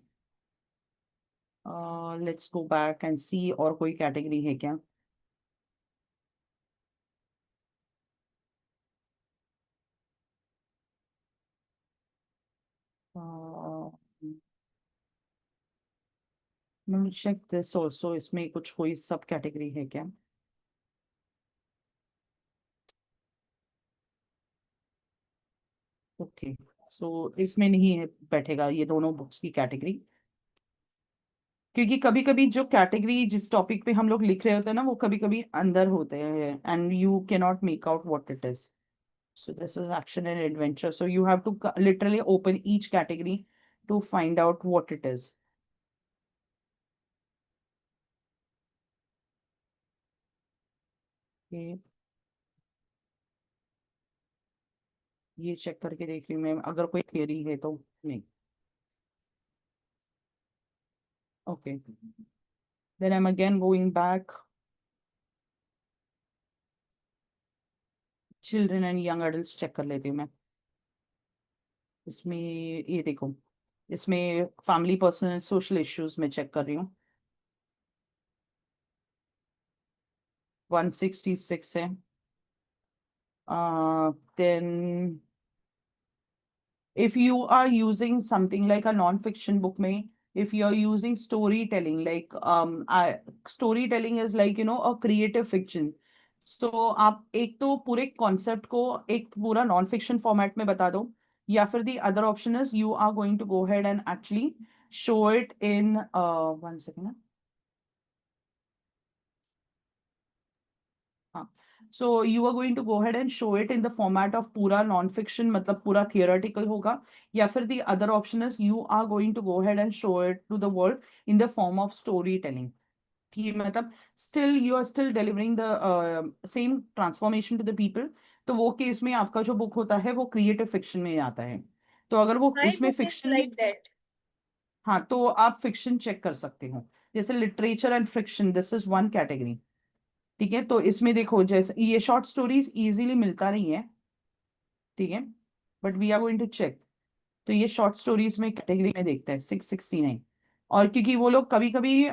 Let's go back and see और कोई कैटेगरी है क्या। चेक दिस ऑल्सो, इसमें कुछ कोई सब कैटेगरी है क्या। ओके, सो इसमें नहीं है, बैठेगा ये दोनों बुक्स की कैटेगरी। क्योंकि कभी कभी जो कैटेगरी जिस टॉपिक पे हम लोग लिख रहे होते हैं ना, वो कभी कभी अंदर होते हैं and you can not make out what it is. So this is action and adventure, so you have to literally open each category to find out what it is. ये चेक करके देख रही हूँ मैं, अगर कोई थियरी है तो। नहीं, okay, then I am again going back. Children and young adult check कर लेती हूँ मैं। इसमें ये देखो, इसमें फैमिली पर्सनल सोशल इश्यूज में चेक कर रही हूँ, 166 है। Then if you are using something like a non-fiction book में, if you are using storytelling like storytelling is like a creative fiction, so आप एक तो पूरे कॉन्सेप्ट को एक पूरा नॉन फिक्शन फॉर्मेट में बता दो, या फिर the other option is you are going to go head and actually show it in 1 second. हाँ, so you are going to go head and show it in the format of पूरा non fiction, मतलब पूरा theoretical होगा, या फिर the other option is you are going to go head and show it to the world in the form of story telling. ठीक है, मतलब still you are still delivering the same transformation to the people. तो वो case में आपका जो book होता है वो क्रिएटिव फिक्शन में आता है। तो अगर वो माई उसमें book is fiction, like that. हाँ, तो आप फिक्शन चेक कर सकते हो, जैसे literature and fiction, this is one category. ठीक है, तो इसमें देखो जैसे ये शॉर्ट स्टोरीज इजीली मिलता नहीं है, ठीक है, but we are going to check. तो ये शॉर्ट स्टोरीज में कैटेगरी में देखते हैं 669। और क्योंकि वो लोग कभी कभी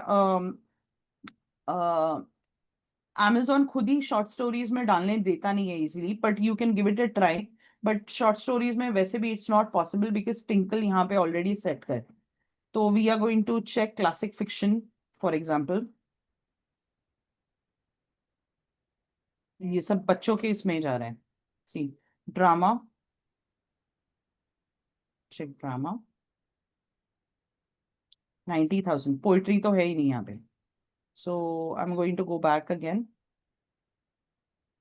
अमेजोन खुद ही शॉर्ट स्टोरीज में डालने देता नहीं है easily, but you can give it a try. But short stories में वैसे भी it's not possible because Tinkle यहाँ पे ऑलरेडी सेट कर। तो we are going to check classic fiction for example. ये सब बच्चों के इसमें जा रहे हैं, see drama, check drama, 90,000। Poetry तो है ही नहीं यहाँ पे, so I am going to go back again,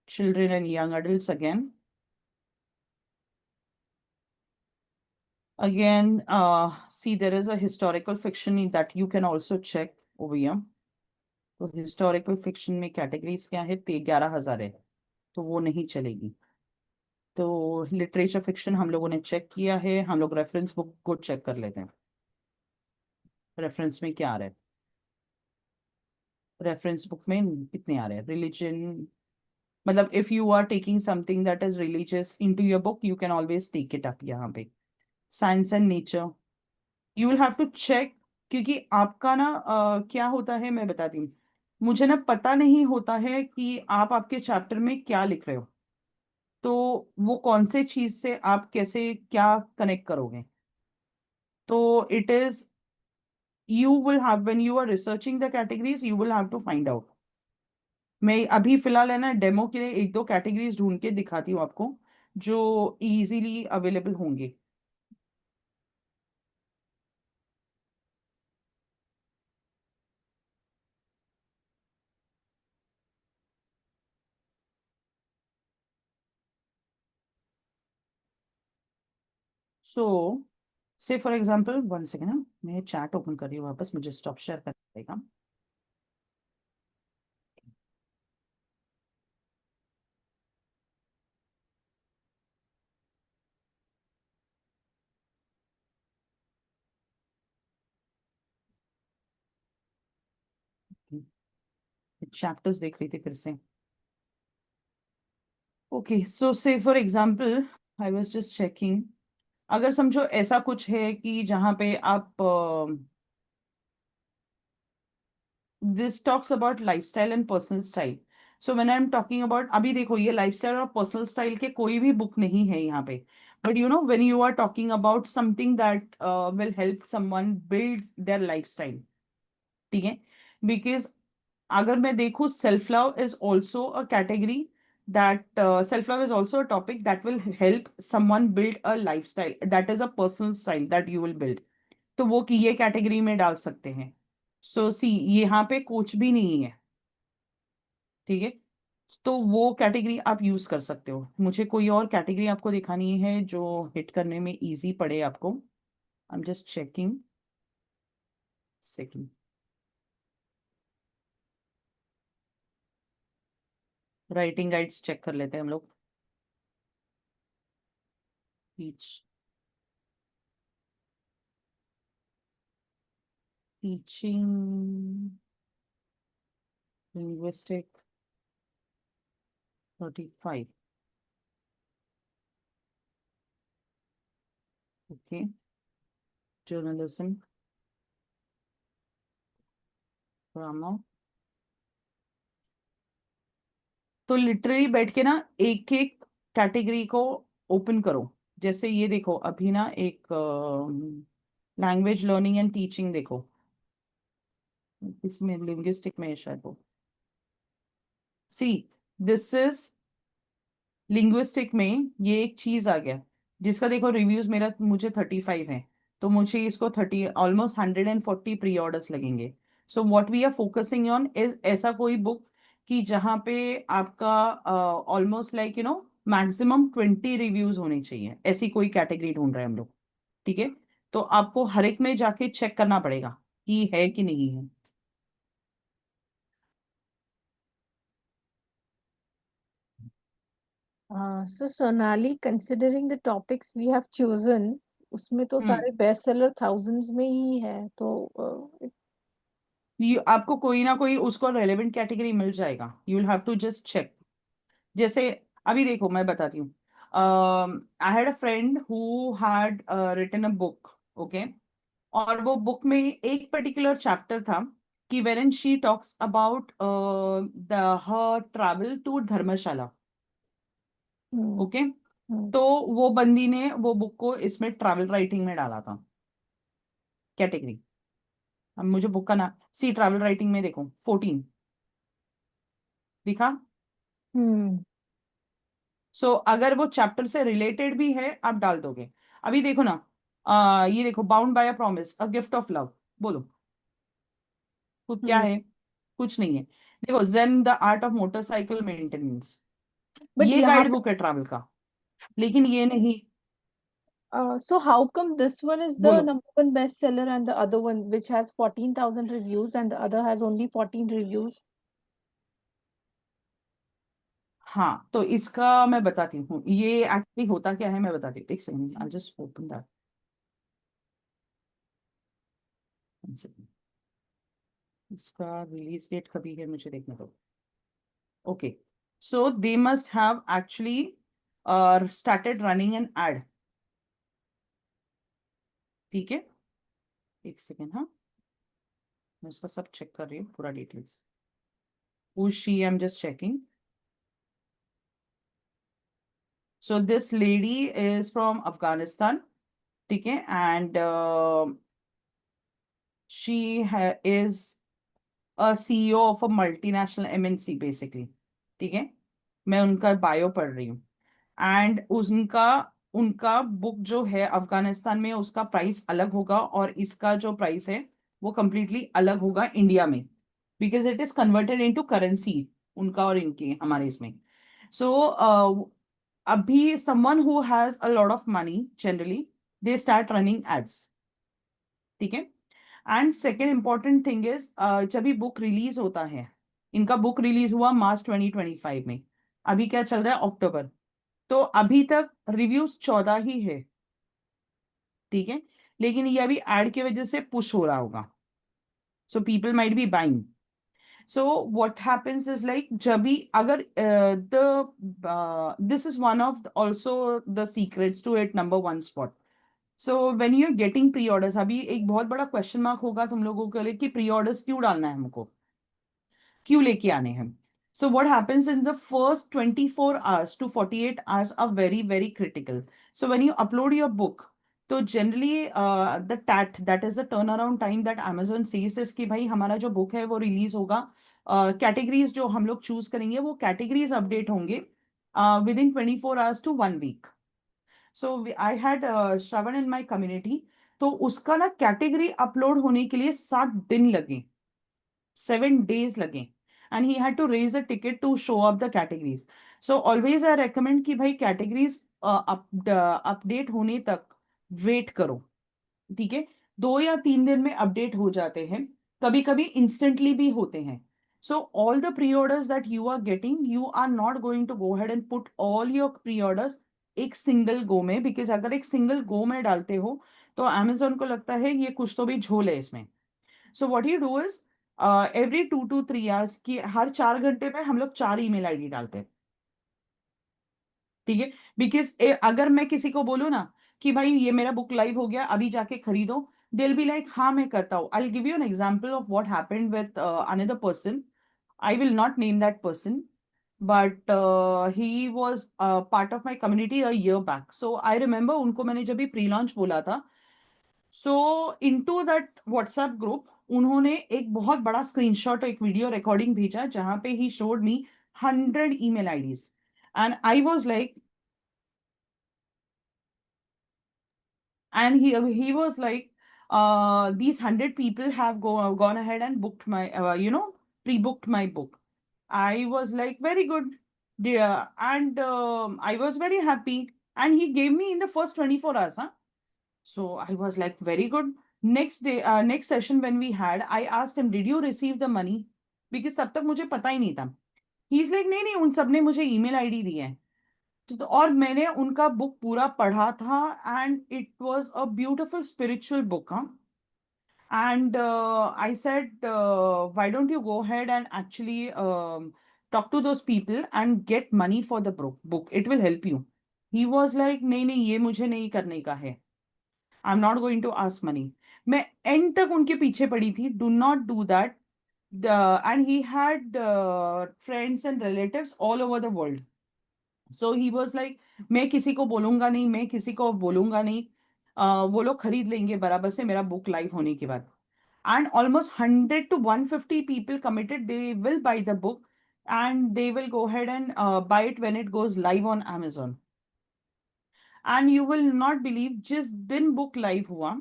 children and young adults again. Again, see, there is a historical fiction that you can also check over here. तो historical fiction में categories क्या है, 11,000 है, तो वो नहीं चलेगी। तो लिटरेचर फिक्शन हम लोगों ने चेक किया है, हम लोग रेफरेंस बुक को चेक कर लेते हैं, रेफरेंस में क्या आ रहा है। रेफरेंस बुक में कितने आ रहे हैं, रिलीजन, मतलब if you are taking something that is religious into your book you can always take it up यहाँ पे। Science and nature, you will have to check, क्योंकि आपका ना क्या होता है मैं बताती हूँ, मुझे ना पता नहीं होता है कि आप आपके चैप्टर में क्या लिख रहे हो, तो वो कौन से चीज से आप कैसे क्या कनेक्ट करोगे। तो it is, you will have when you are researching the categories you will have to find out. मैं अभी फिलहाल है ना डेमो के लिए एक दो कैटेगरीज ढूंढ के दिखाती हूँ आपको जो इजीली अवेलेबल होंगे। सो से फॉर एग्जाम्पल 1 सेकेंड, मैं चैट ओपन कर रही हूँ वापस, मुझे स्टॉप शेयर कर देगा। चैप्टर्स देख रही थी फिर से। ओके, सो से for example I was just checking, अगर समझो ऐसा कुछ है कि जहाँ पे आप this talks about lifestyle and personal style. So when I am talking about, अभी देखो ये लाइफस्टाइल और पर्सनल स्टाइल के कोई भी बुक नहीं है यहाँ पे, but you know when you are talking about something that will help someone build their lifestyle, ठीक है, बिकॉज अगर मैं देखूँ self love is also a category that self love is also a topic that will help someone build a life style that is a personal style that you will build. तो वो की ये category में डाल सकते हैं। सो सी यहाँ पे कुछ भी नहीं है, ठीक है, तो वो कैटेगरी आप यूज कर सकते हो। मुझे कोई और कैटेगरी आपको दिखानी है जो हिट करने में इजी पड़े आपको। I am just checking second. Writing guides check कर लेते हैं हम लोग। Teach, teaching, linguistic 35। Okay, journalism, drama. तो लिटरली बैठ के ना एक एक कैटेगरी को ओपन करो। जैसे ये देखो अभी ना एक लैंग्वेज लर्निंग एंड टीचिंग देखो, इसमें लिंग्विस्टिक में है शायद वो। सी, दिस इज लिंग्विस्टिक में ये एक चीज आ गया जिसका देखो रिव्यूज मेरा मुझे 35 है, तो मुझे इसको 30 ऑलमोस्ट 140 प्री ऑर्डर्स लगेंगे। So what we are focusing on is ऐसा कोई बुक कि जहाँ पे आपका ऑलमोस्ट लाइक मैक्सिमम 20 रिव्यूज होने चाहिए, ऐसी कोई कैटेगरी ढूंढ रहे हैं हम लोग। ठीक है, तो आपको हर एक में जाके चेक करना पड़ेगा कि है कि नहीं है। So Sonali, considering the topics we have chosen, उसमें तो हम्म, सारे बेस्ट सेलर थाउजेंड्स में ही है, तो ये आपको कोई ना कोई उसको रेलेवेंट कैटेगरी मिल जाएगा, you will have to just check. जैसे अभी देखो मैं बताती हूँ, I had a friend who had written a book. Okay, और वो बुक में एक पर्टिकुलर चैप्टर था कि wherein she talks about the her travel to Dharamshala. Hmm okay, hmm तो वो बंदी ने वो बुक को इसमें ट्रैवल राइटिंग में डाला था कैटेगरी। अब मुझे बुक का नाम सी, ट्रैवल राइटिंग में देखो 14 दिखा। हम्म सो अगर वो चैप्टर से रिलेटेड भी है आप डाल दोगे। अभी देखो ना, ये देखो bound by a promise, a gift of love. बोलो वो क्या हम्म है? कुछ नहीं है। देखो Zen the art of motorcycle maintenance, but ये यहाँ गाइड बुक है ट्रैवल का, लेकिन ये नहीं। so how come this one is the बोलो। number one bestseller and the other one which has 14,000 reviews and the other has only 14 reviews? हाँ, तो इसका मैं बताती हूँ ये एक्चुअली होता क्या है, मैं बताती हूँ। एक second, I just open that. इसका रिलीज डेट कभी है मुझे देखने दो। Okay, so they must have actually started running an ad. ठीक है, एक सेकेंड। हाँ, मैं उसका सब चेक कर रही हूँ पूरा details. Who she, I am just checking. So this lady is from Afghanistan. ठीक है, and she is a CEO of a multinational MNC basically. ठीक है, मैं उनका बायो पढ़ रही हूँ। एंड उनका उनका बुक जो है अफगानिस्तान में उसका प्राइस अलग होगा, और इसका जो प्राइस है वो कंप्लीटली अलग होगा इंडिया में, because it is converted into currency उनका और इनके हमारे इसमें। सो अभी someone who has a lot of money generally they start running ads. ठीक है, and second important thing is जब भी बुक रिलीज होता है, इनका बुक रिलीज हुआ मार्च 2025 में, अभी क्या चल रहा है अक्टूबर, तो अभी तक रिव्यूज 14 ही है। ठीक है, लेकिन ये अभी एड की वजह से पुश हो रहा होगा, so people might be buying. So what happens is like जब भी अगर the this is one of also the secrets to it number one spot. So when you are getting pre orders, अभी एक बहुत बड़ा क्वेश्चन मार्क होगा तुम लोगों के लिए कि प्री ऑर्डर्स क्यों डालना है हमको, क्यों लेके आने हैं। सो what happens in the first 24 hours to 48 hours are very very critical. So when you upload your book, तो generally the TAT that is the turn around time that Amazon says is कि भाई हमारा जो book है वो release होगा, categories जो हम लोग चूज करेंगे वो कैटेगरीज अपडेट होंगे with in 24 hours to 1 week. So I had Shravan in my community, तो उसका ना कैटेगरी अपलोड होने के लिए 7 दिन लगे, 7 days लगे, and he had to raise a ticket to show up the categories. So always I recommend कि भाई कैटेगरीज अपडेट होने तक वेट करो। ठीक है, 2 या 3 दिन में अपडेट हो जाते हैं, कभी कभी इंस्टेंटली भी होते हैं। So all the pre orders that you are getting, you are not going to go head and put all your pre orders एक सिंगल गो में, बिकॉज अगर एक सिंगल गो में डालते हो तो Amazon को लगता है ये कुछ तो भी झोल है इसमें। So what you do is every 2 to 3 hours की हर 4 घंटे में हम लोग 4 ईमेल आईडी डालते हैं। ठीक है, बिकॉज अगर मैं किसी को बोलूँ ना कि भाई ये मेरा बुक लाइव हो गया, अभी जाके खरीदो, they'll be like, हाँ मैं करता हूँ. I'll give you an example of what happened with another person. I will not name that person, but he was part of my community a year back. So I remember उनको मैंने जब भी pre-launch बोला था, so into that WhatsApp group उन्होंने एक बहुत बड़ा स्क्रीनशॉट, एक वीडियो रिकॉर्डिंग भेजा जहां पे he showed me 100 email IDs, and I was like, and he was like, these 100 people have gone ahead and booked my pre-booked my book. I was like, very good, dear, and I was very happy, and he gave me in the first 24 hours, huh? So I was like, very good. Next day, next session when we had, I asked him, did you receive the money? Because तब तक मुझे पता ही नहीं था. He's like, नहीं नहीं, उन सब ने मुझे ईमेल आईडी दी है. और मैंने उनका बुक पूरा पढ़ा था, and it was a beautiful spiritual book. हाँ. And I said, why don't you go ahead and actually talk to those people and get money for the book? It will help you. He was like, नहीं नहीं, ये मुझे नहीं करने का है. I'm not going to ask money. मैं and तक उनके पीछे पड़ी थी. Do not do that. And he had friends and relatives all over the world. So he was like, मैं किसी को बोलूंगा नहीं, मैं किसी को बोलूंगा नहीं. वो लोग खरीद लेंगे बराबर से मेरा बुक लाइव होने के बाद. And almost 100 to 150 people committed, they will buy the book, and they will go ahead and buy it when it goes live on Amazon. And you will not believe, जिस दिन book live हुआ,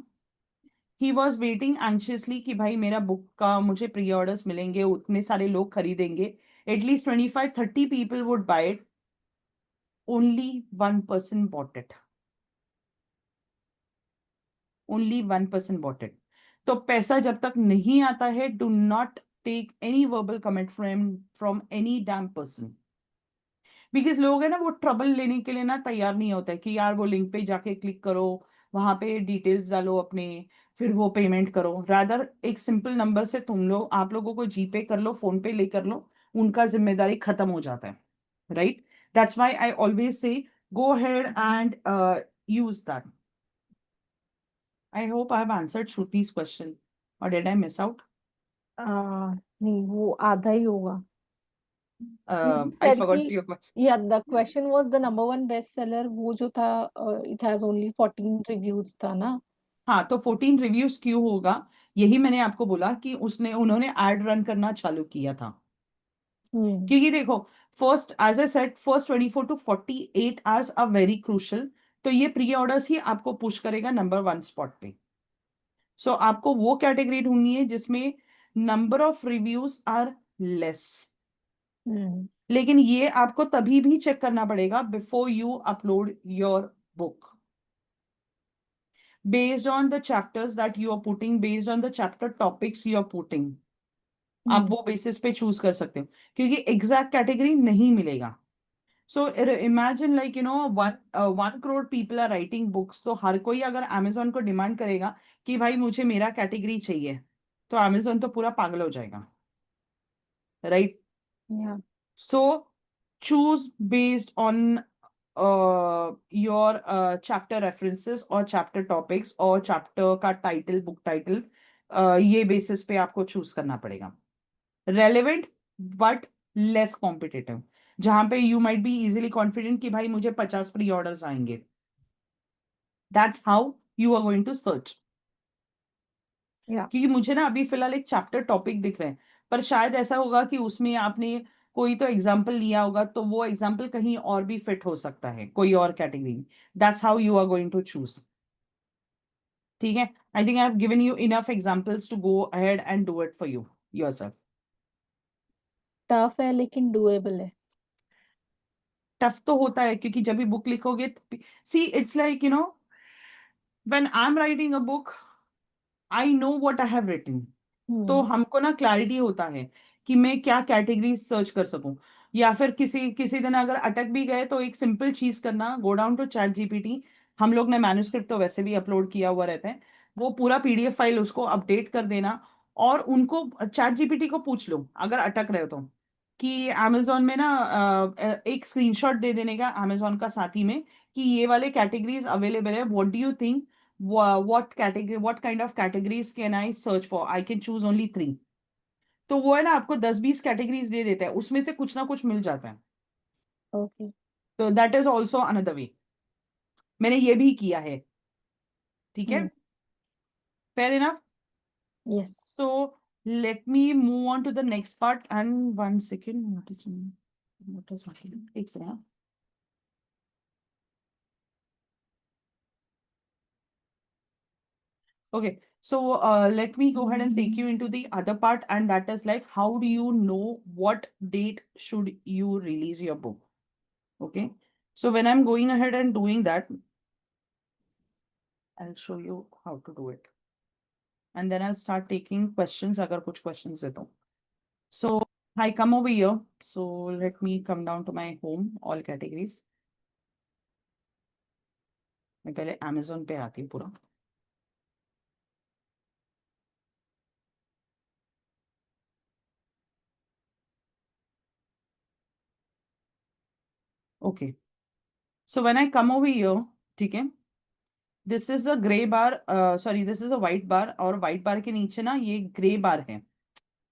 he was waiting anxiously कि भाई मेरा book का मुझे pre orders मिलेंगे, उतने सारे लोग खरीदेंगे. At least 25-30 people would buy it. Only one person bought it. Only one person bought it. तो पैसा जब तक नहीं आता है, do not take any verbal comment from any damn person. Because लोग है ना, वो ट्रबल लेने के लिए ना तैयार नहीं होता है कि यार वो लिंक पे जाके क्लिक करो, वहां पे डिटेल्स डालो अपने, फिर वो पेमेंट करो. रादर एक सिंपल नंबर से तुम लोग, आप लोगों को जीपे कर लो, फोन पे ले कर लो, उनका जिम्मेदारी खत्म हो जाता है. Right. That's why I always say go ahead and use that. I hope I have answered Shruti's question, और डिड आई मिस आउट? नहीं, वो आधा ही होगा. You just I said forgot कि your question. yeah, the question was the number one bestseller. वो जो था, it has only 14 reviews था ना. हाँ, तो 14 रिव्यूज क्यों होगा? यही मैंने आपको बोला कि उन्होंने एड रन करना चालू किया था. हम्म. क्योंकि देखो, first as a set, first 24 to 48 hours are very crucial. तो ये प्री ऑर्डर्स ही आपको पुश करेगा नंबर वन स्पॉट पे. सो आपको वो कैटेगरी ढूंढनी है जिसमें number of reviews are less. Hmm. लेकिन ये आपको तभी भी चेक करना पड़ेगा before you upload your book. Based on the chapters that you are putting, based on the chapter topics you are putting, आप वो बेसिस पे चूज कर सकते हो, क्योंकि एग्जैक्ट कैटेगरी नहीं मिलेगा. So imagine like one 1 crore people are writing books. तो हर कोई अगर अमेजोन को डिमांड करेगा कि भाई मुझे मेरा कैटेगरी चाहिए, तो अमेजोन तो पूरा पागल हो जाएगा. Right. Yeah. So choose based on your chapter references or chapter topics और chapter का title, book title, ये basis पे आपको choose करना पड़ेगा. Relevant but less competitive, जहां पे you might be easily confident कि भाई मुझे 50 प्री ऑर्डर्स आएंगे. That's how you are going to search. Yeah. क्योंकि मुझे ना अभी फिलहाल एक चैप्टर टॉपिक दिख रहे हैं, पर शायद ऐसा होगा कि उसमें आपने कोई तो एग्जाम्पल लिया होगा, तो वो एग्जाम्पल कहीं और भी फिट हो सकता है कोई और category. That's how you are going to choose. ठीक है. I think I have given you enough examples to go ahead and do it for you yourself. Tough है लेकिन डुएबल है. टफ तो होता है, क्योंकि जब भी बुक लिखोगे, see it's like when I am writing a book, I know what I have written. तो हम्म. हमको ना क्लैरिटी होता है कि मैं क्या कैटेगरी सर्च कर सकूं. या फिर किसी किसी दिन अगर अटक भी गए, तो एक सिंपल चीज करना, go down to chat GPT. हम लोग ने मैन्युस्क्रिप्ट तो वैसे भी अपलोड किया हुआ रहता है, वो पूरा पीडीएफ फाइल उसको अपडेट कर देना, और उनको चैट जीपीटी को पूछ लो अगर अटक रहे हो कि अमेजोन में ना एक स्क्रीनशॉट दे देने का अमेजोन का साथ ही में, कि ये वाले कैटेगरीज अवेलेबल है, what do you think, what kind of categories can I search for, I can choose only 3। तो वो है ना, आपको 10-20 कैटेगरीज दे देता है, उसमें से कुछ ना कुछ मिल जाता है। Okay. तो that is also another way, मैंने ये भी किया है। ठीक है, Hmm. Fair enough. Yes. So let me move on to the next part. And 1 second, what is happening? एक second. Okay, so let me go ahead and take you into the other part, and that is like, how do you know what date should you release your book? Okay, so when I'm going ahead and doing that, I'll show you how to do it. And then I'll start taking questions, agar kuch questions hai to. So I come over here. So let me come down to my home, all categories. मैं पहले Amazon पे आती हूँ पूरा। Okay, so when I come over here, ठीक है, this is a grey bar, sorry this is a white bar, और white बार के नीचे ना ये ग्रे बार है,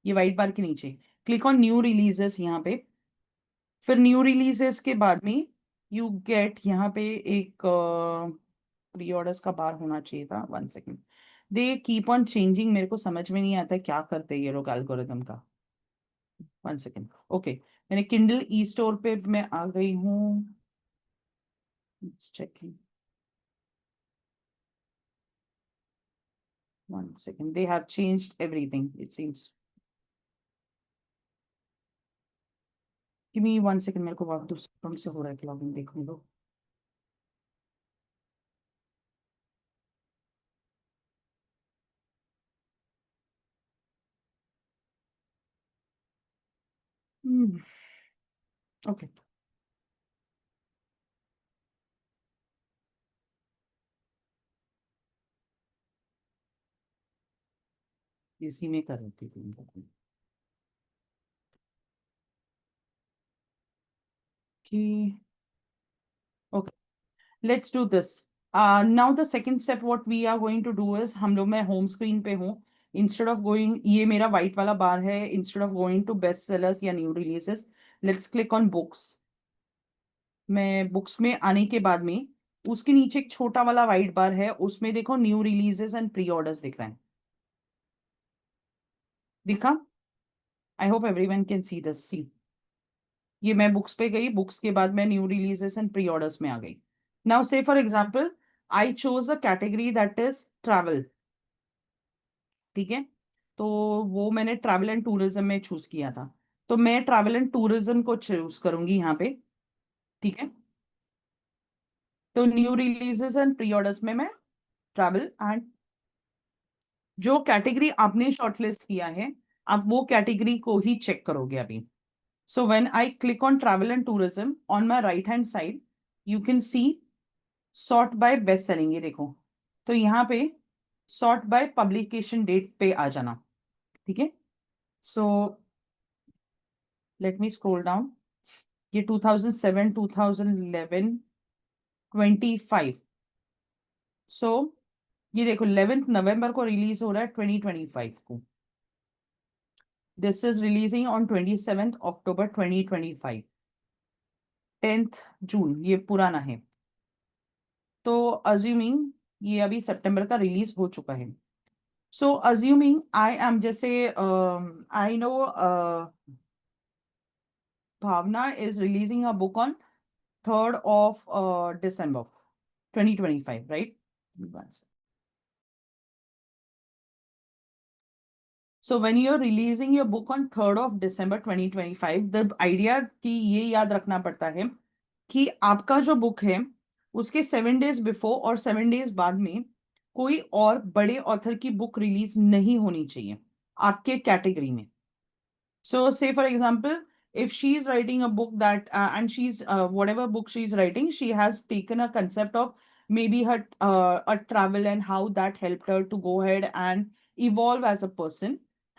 ये व्हाइट बार के नीचे क्लिक ऑन न्यू रिलीजेस यहाँ पे। फिर न्यू रिलीजेस के बाद में यू गेट यहाँ पे एक प्री ऑर्डर्स का बार होना चाहिए था। 1 second, they keep on changing, मेरे को समझ में नहीं आता है क्या करते हैं ये लोग एल्गोरिथम का। 1 सेकेंड, ओके, मैंने किंडल ई स्टोर पे मैं आ गई हूँ, checking. 1 second, they have changed everything it seems. Give me 1 second, मेरे को वहाँ दूसरे अकाउंट से हो रहा है कि लॉगिन, देखने दो। ओके, इसी में कर रही थी कि okay, let's do this. Now the second step what we are going to do is, हम लोग, मैं होम स्क्रीन पे हूँ, इंस्टेड ऑफ गोइंग, ये मेरा व्हाइट वाला बार है, instead of going to best sellers या new releases, let's click on books. मैं बुक्स में आने के बाद में उसके नीचे एक छोटा वाला व्हाइट बार है, उसमें देखो new releases and pre orders दिख रहे हैं, दिखा? I hope everyone can see this, see, ये मैं बुक्स पे गई, बुक्स के बाद मैं new releases and pre orders में आ गई। Now say for example I chose a category that is travel, ठीक है, तो वो मैंने ट्रैवल एंड टूरिज्म में चूज किया था, तो मैं ट्रैवल एंड टूरिज्म को चूज करूंगी यहाँ पे। ठीक है, तो new releases and pre orders में मैं ट्रैवल एंड, जो कैटेगरी आपने शॉर्टलिस्ट किया है आप वो कैटेगरी को ही चेक करोगे अभी। So when I click on travel and tourism, on my right hand side, you can see sort by best selling, ये देखो, तो यहाँ पे sort by publication date पे आ जाना। ठीक है, so let me scroll down, ये 2007, 2011, 25, so ये देखो 11th नवंबर को रिलीज हो रहा है 2025 को, this is releasing on 27th October 2025, 10th जून, ये पुराना है, तो अज्यूमिंग ये अभी सितंबर का रिलीज हो चुका है। सो अज्यूमिंग आई एम, जैसे I know Bhavana is releasing a book on 3rd of December 2025, right? So when you're releasing your book on 3rd of December 2025, the idea कि ये याद रखना पड़ता है कि आपका जो बुक है उसके 7 days बिफोर और 7 days बाद में कोई और बड़े ऑथर की बुक रिलीज नहीं होनी चाहिए आपके कैटेगरी में। So say for example, if she is writing a book that and she's whatever book she's writing, she has taken a concept of maybe her a travel and how that helped her to go ahead and evolve as a person,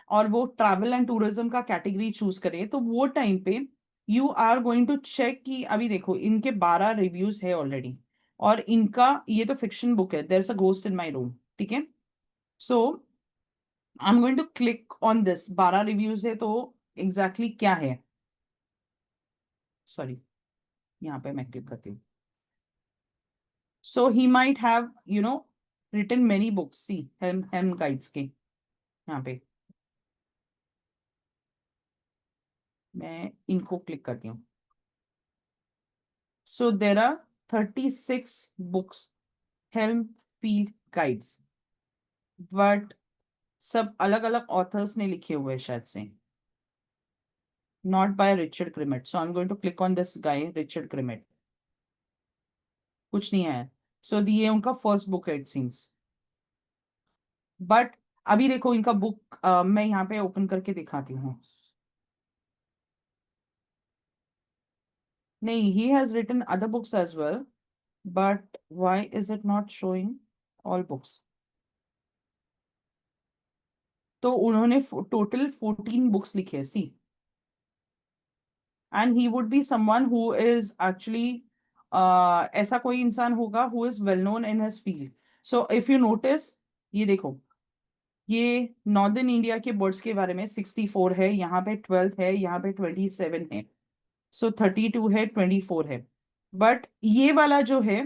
और वो travel and tourism का category choose करे, तो वो time पे you are going to check कि अभी देखो इनके 12 रिव्यूज है ऑलरेडी, और इनका ये तो फिक्शन बुक है, there is a ghost in my room, ठीक है। So I am going to click on this, 12 reviews है तो एग्जैक्टली exactly क्या है, सॉरी यहाँ पे मैं क्लिक करती हूँ। So he might have written many books, see Helm Helm guides के यहाँ पे, मैं इनको क्लिक करती हूँ। So there are 36 books Helm field guides, but सब अलग अलग ऑथर्स ने लिखे हुए हैं शायद से, not by Richard Crimet. So I am going to click on this guy Richard Crimet, कुछ नहीं आया। सो ये उनका फर्स्ट बुक है इट सीम्स, बट अभी देखो इनका बुक मैं यहाँ पे ओपन करके दिखाती हूँ। नहीं, he has written other books as well, but why is it not showing all books? तो उन्होंने टोटल 14 बुक्स लिखे हैं, see, and he would be someone who is actually, ऐसा कोई इंसान होगा who is well known in his field. So if you notice, ये देखो, ये नॉर्दर्न इंडिया के बर्ड्स के बारे में 64 है, यहाँ पे 12 है, यहाँ पे 27 है, सो 32 है, 24 है। बट ये वाला जो है,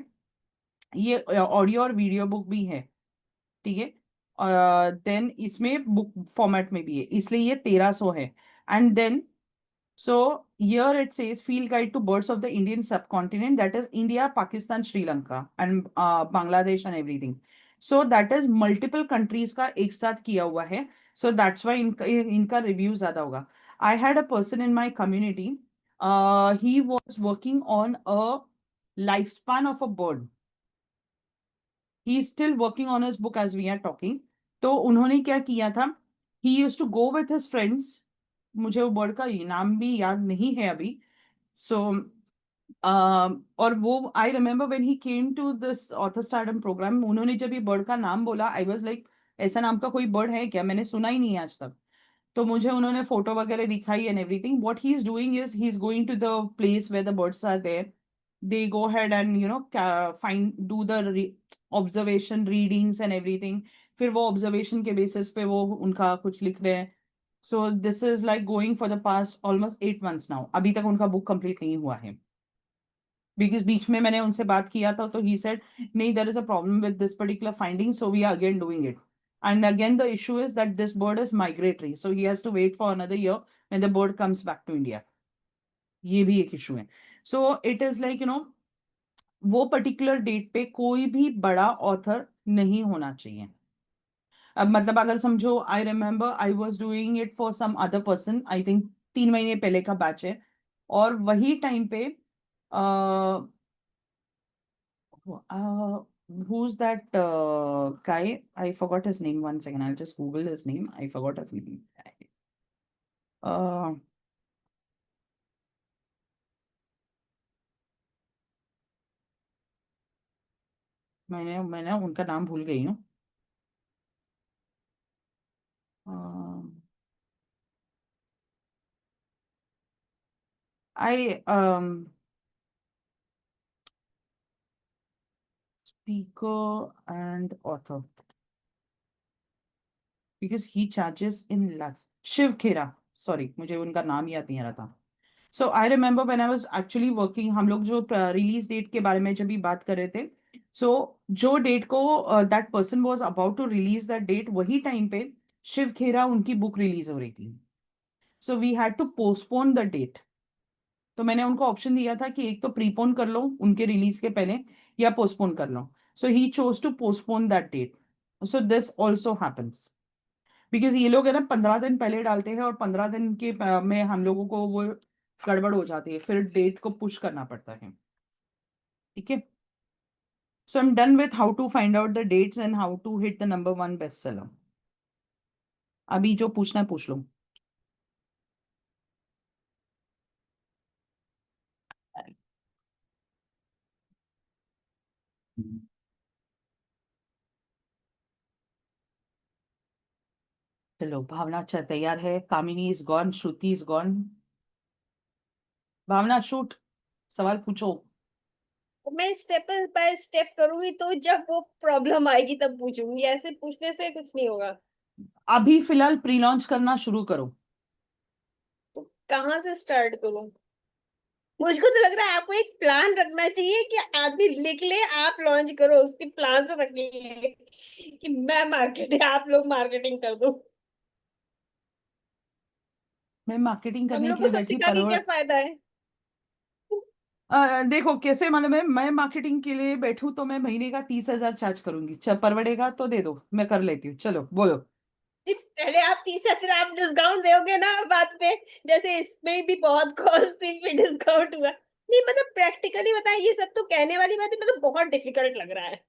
ये ऑडियो और वीडियो बुक भी है, ठीक है। देन इसमें बुक फॉर्मेट में भी है, इसलिए ये 1300 है। And then so here it says field guide to birds of the Indian subcontinent, that is India, Pakistan, Sri Lanka and Bangladesh and everything. So that is multiple countries का एक साथ किया हुआ है, सो दैट्स वाई इनका रिव्यू ज्यादा होगा। I had a person in my community, he was working on a life span of a bird, he is still working on his book as we are talking. तो उन्होंने क्या किया था, he use to go with his friends, मुझे वो bird का नाम भी याद नहीं है अभी। सो और वो I remember when he came to this author stardom program, उन्होंने जब ये बर्ड का नाम बोला, आई वाज लाइक ऐसा नाम का कोई बर्ड है क्या, मैंने सुना ही नहीं है आज तक। तो मुझे उन्होंने फोटो वगैरह दिखाई and everything. What he is doing is he is going to the place where the birds are there, they go ahead and find do the observation readings and everything, फिर वो observation के basis पे वो उनका कुछ लिख रहे हैं। so this is like going for the past almost 8 months now, अभी तक उनका बुक कंप्लीट नहीं हुआ है। बिकॉज बीच में मैंने उनसे बात किया था तो ही सेड नहीं, there is a problem with this particular finding, so we are again doing it. And again the issue is that this bird is migratory, so he has to wait for another year when the bird comes back to India, ये भी एक इशू है। So it is like वो particular date पे कोई भी बड़ा ऑथर नहीं होना चाहिए। अब मतलब अगर समझो, I remember I was doing it for some other person, I think 3 महीने पहले का बैच है, और वही टाइम पे who's that guy? I forgot his name. 1 second, I'll just Google his name. I forgot his name. Uh, मैंने मैंने उनका नाम भूल गई हूँ। I speaker and author, because he charges in lakhs. Shiv Khera, sorry मुझे उनका नाम याद नहीं आ रहा था। So I remember when I was actually working, हम लोग जो रिलीज डेट के बारे में जब भी बात कर रहे थे, सो जो डेट को that person was about to release that date, वही टाइम पे शिव खेरा उनकी बुक रिलीज हो रही थी। So we had to postpone the date. तो मैंने उनको ऑप्शन दिया था कि एक तो प्रीपोन कर लो उनके रिलीज के पहले, या पोस्टपोन कर लो। So he chose to postpone that date. So this also happens, because ये लोग है ना 15 दिन पहले डालते हैं, और 15 दिन के में हम लोगों को वो गड़बड़ हो जाती है, फिर डेट को पुश करना पड़ता है, ठीक है। So I am done with how to find out the dates and how to hit the number 1 best seller. अभी जो पूछना है पूछ लो। चलो, भावना अच्छा तैयार है, Kamini is gone, Shruti is gone. Bhavna shoot, सवाल पूछो। मैं स्टेप बाय स्टेप करूंगी, तो जब वो प्रॉब्लम आएगी तब पूछूंगी, ऐसे पूछने से कुछ नहीं होगा। अभी फिलहाल प्री लॉन्च करना शुरू करो। तो कहाँ से स्टार्ट करूं? मुझको तो लग रहा है आपको एक प्लान रखना चाहिए कि आदमी लिख ले, आप लॉन्च करो, उसकी प्लान से रख लिए कि मैं मार्केटिंग, आप लोग मार्केटिंग कर दो। मैं मार्केटिंग हम करने लोग के को लिए सब बैठी सिखा के क्या परवर। फायदा है? देखो कैसे मालूम है, मैं मार्केटिंग के लिए बैठूं तो मैं महीने का 30,000 चार्ज करूंगी। परवड़ेगा तो दे दो, मैं कर लेती हूँ। चलो बोलो। नहीं, पहले आप 30 है, फिर आप डिस्काउंट दोगे ना बात पे। जैसे इसमें भी बहुत कॉस्टली पे डिस्काउंट हुआ। नहीं मतलब प्रैक्टिकली बताए, ये सब तो कहने वाली बात है, मतलब बहुत डिफिकल्ट लग रहा है।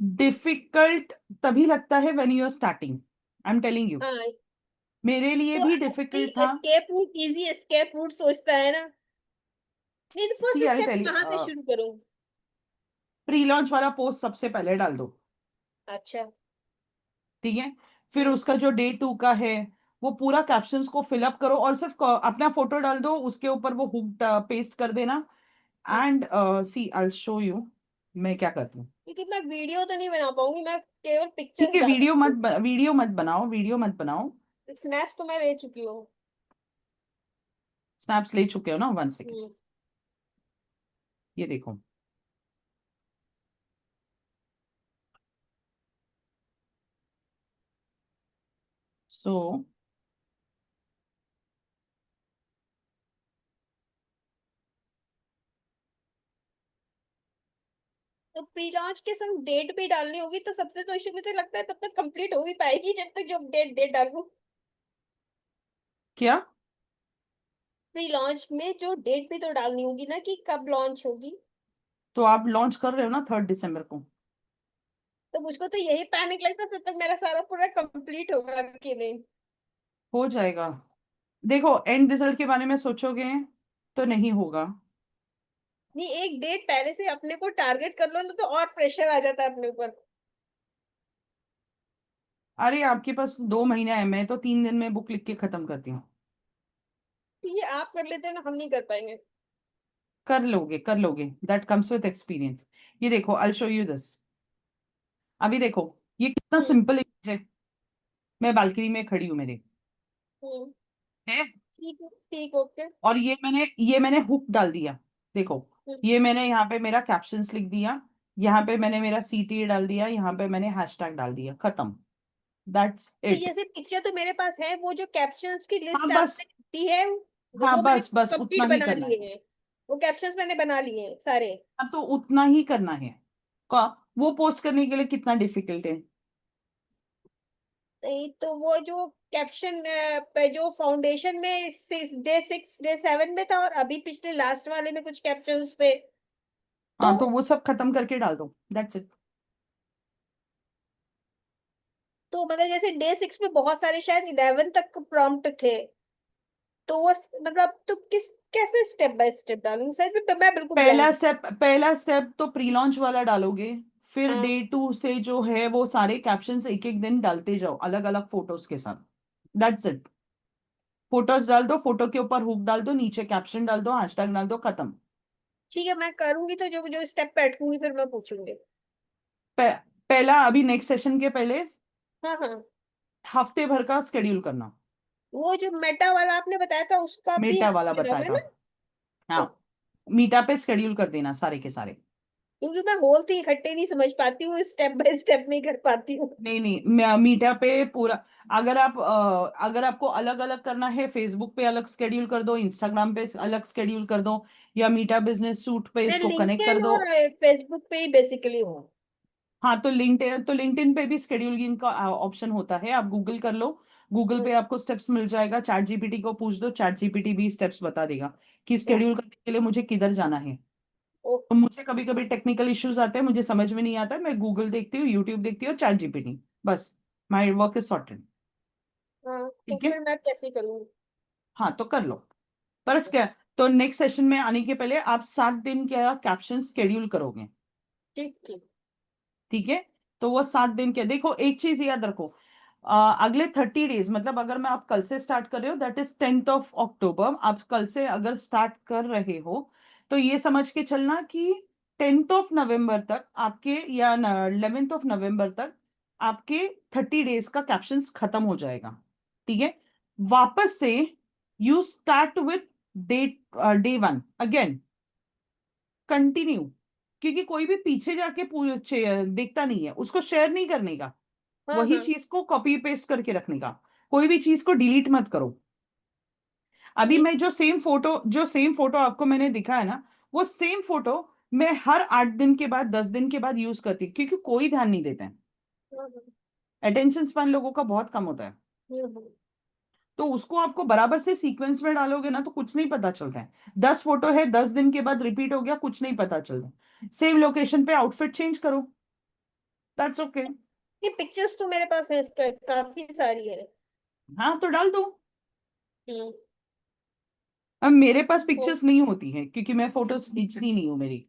डिफिकल्ट तभी लगता है when you are starting. I am telling you, हाँ, मेरे लिए तो भी आदमी डिफिकल्ट था। Escape route, easy escape route सोचता है ना। नहीं तो see first I step telling, कहाँ से शुरू करूँ? प्री लॉन्च वाला पोस्ट सबसे पहले डाल दो। अच्छा। ठीक है, फिर हम्म। उसका जो डे 2 का है वो पूरा कैप्शंस को फिलअप करो और सिर्फ अपना फोटो डाल दो, उसके ऊपर वो हुक पेस्ट कर देना। Hmm. And see I show you मैं क्या करती हूँ। क्योंकि मैं वीडियो तो नहीं बना पाऊंगी, मैं केवल ठीक पिक्चर्स है, डाल सकती वीडियो मत बनाओ, वीडियो मत बनाओ। हूँ। स्नैप्स तो मैं ले चुकी हूँ। स्नैप्स ले चुके हो ना, 1 सेकेंड। हम्म। ये देखो। सो तो प्री लॉन्च के संग डेट भी डालनी होगी, तो सबसे तो इशू मुझे लगता है तब तक कंप्लीट हो ही पाएगी जब तक जो डेट डेट डालूं। क्या? प्री लॉन्च में जो डेट भी तो डालनी होगी ना, कि कब लॉन्च होगी। तो आप लॉन्च कर रहे हो ना 3 दिसंबर को? तो मुझको तो यही पैनिक लगता है, तब तक मेरा सारा पूरा कंप्लीट होगा कि नहीं। हो जाएगा। देखो एंड रिजल्ट के बारे में सोचोगे तो नहीं होगा। नहीं, एक डेट पहले से अपने को टारगेट कर लो ना, तो और प्रेशर आ जाता है अपने ऊपर। अरे आपके पास 2 महीने है, मैं तो 3 दिन में बुक लिख के खत्म करती हूँ। तो ये आप कर लेते हैं ना, हम नहीं कर पाएंगे। कर लोगे, दैट कम्स विथ एक्सपीरियंस। ये देखो, आई शो यू दिस। अभी देखो, ये कितना हम्म। सिंपल इमेज है। मैं बालकनी में खड़ी हूँ मेरे, हम्म। है। ठीक है, ठीक, ओके। और ये मैंने हुक डाल दिया। देखो, ये मैंने यहाँ पे मेरा कैप्शंस लिख दिया, यहाँ पे मैंने मेरा सीटी डाल दिया, यहाँ पे मैंने हैशटैग डाल दिया, खत्म। दैट्स तो इट। जैसे पिक्चर तो मेरे पास है, वो जो कैप्शंस की हाँ लिस्ट बस, आपने दी है, हाँ वो मैंने बस बस उतना कंप्लीट ही बना करना लिए है। हैं। वो कैप्शंस मैंने बना लिए हैं सारे। अब तो उतना ही करना है। का वो पोस्ट करने के लिए कितना डिफिकल्ट है? नहीं तो वो जो कैप्शन पे जो फाउंडेशन में डे 6 डे 7 में था, और अभी पिछले लास्ट वाले में कुछ कैप्शंस थे। तो हाँ तो वो सब खत्म करके डाल दो, दैट्स इट। मतलब जैसे डे 6 में बहुत सारे, शायद 11 तक प्रॉम्प्ट थे। तो वो मतलब तो किस कैसे स्टेप बाय स्टेप डालूंगी, सच में मैं बिल्कुल ब्लैंक। पहला स्टेप तो प्री लॉन्च वाला डालोगे। फिर हाँ। डे 2 से जो है वो सारे कैप्शंस एक एक दिन डालते जाओ अलग अलग फोटोज के साथ। That's it. फोटोज डाल दो, फोटो के ऊपर हुक डाल दो, नीचे कैप्शन डाल दो, हैशटैग डाल दो, खत्म। ठीक है, मैं करूंगी, तो जो जो स्टेप पे अटकूंगी फिर मैं पूछूंगी। पहला, अभी नेक्स्ट सेशन के पहले हाँ, हाँ। हफ्ते भर का स्केड्यूल करना। वो जो मेटा वाला आपने बताया था, उसका भी मेटा वाला हफ्ते लगा बताया है था। ना? हाँ, मीटा पे स्केड्यूल कर देना सारे के सारे। क्योंकि मैं होल थी इकट्ठे नहीं समझ पाती हूँ, स्टेप बाय स्टेप नहीं कर पाती हूँ। नहीं नहीं, मीटा पे पूरा। अगर आपको अलग अलग करना है, फेसबुक पे अलग स्केड्यूल कर दो, इंस्टाग्राम पे अलग स्केड्यूल कर दो, या मीटा बिजनेस सूट पे मैं इसको कनेक्ट कर लिंक्डइन दो। और फेसबुक पे ही बेसिकली हूँ। हाँ तो लिंक्डइन पे भी स्केड्यूलिंग का ऑप्शन होता है, आप गूगल कर लो। गूगल पे आपको स्टेप्स मिल जाएगा, चैट जीपीटी को पूछ दो, चैट जीपीटी भी स्टेप्स बता देगा कि स्केड्यूल करने के लिए मुझे किधर जाना है। तो मुझे कभी कभी टेक्निकल इश्यूज आते हैं, मुझे समझ में नहीं आता है, मैं गूगल देखती हूँ, यूट्यूब देखती हूँ, और चैट जीपीटी। बस, माई वर्क इज सॉर्टेड। हाँ, तो ठीक है। फिर मैं कैसे करूँगी? हाँ तो कर लो। पर क्या, तो नेक्स्ट सेशन में आने के पहले आप 7 दिन क्या कैप्शन स्केड्यूल करोगे। ठीक, ठीक। ठीक है। तो वो 7 दिन क्या, देखो एक चीज याद रखो। अगले 30 डेज, मतलब अगर मैं आप कल से स्टार्ट कर रहे हो, that is 10th of October, आप कल से अगर स्टार्ट कर रहे हो, तो ये समझ के चलना कि 10th of November तक आपके या 11th of November तक आपके 30 days का कैप्शंस खत्म हो जाएगा, ठीक है। वापस से you start with day 1 again, continue, क्योंकि कोई भी पीछे जाके देखता नहीं है, उसको शेयर नहीं करने का, हाँ वही हाँ चीज को कॉपी पेस्ट करके रखने का, कोई भी चीज को डिलीट मत करो। अभी ये मैं जो सेम फोटो आपको मैंने दिखा है ना, वो सेम फोटो मैं हर 8 दिन के बाद 10 दिन के बाद यूज करती हूँ, क्योंकि कोई ध्यान नहीं देता है, हाँ, अटेंशन स्पैन लोगों का बहुत कम होता है। हाँ। तो उसको आपको बराबर से सीक्वेंस में डालोगे ना तो कुछ नहीं पता चलता है। 10 फोटो है, 10 दिन के बाद रिपीट हो गया, कुछ नहीं पता चलता। सेम लोकेशन पे आउटफिट चेंज करो, दैट्स ओके। ये पिक्चर्स तो मेरे पास है, इसका काफी सारी है। हाँ तो डाल दो। हम्म। अब मेरे पास तो पिक्चर्स नहीं होती हैं, क्योंकि मैं फोटोज खींचती नहीं हूँ, मेरी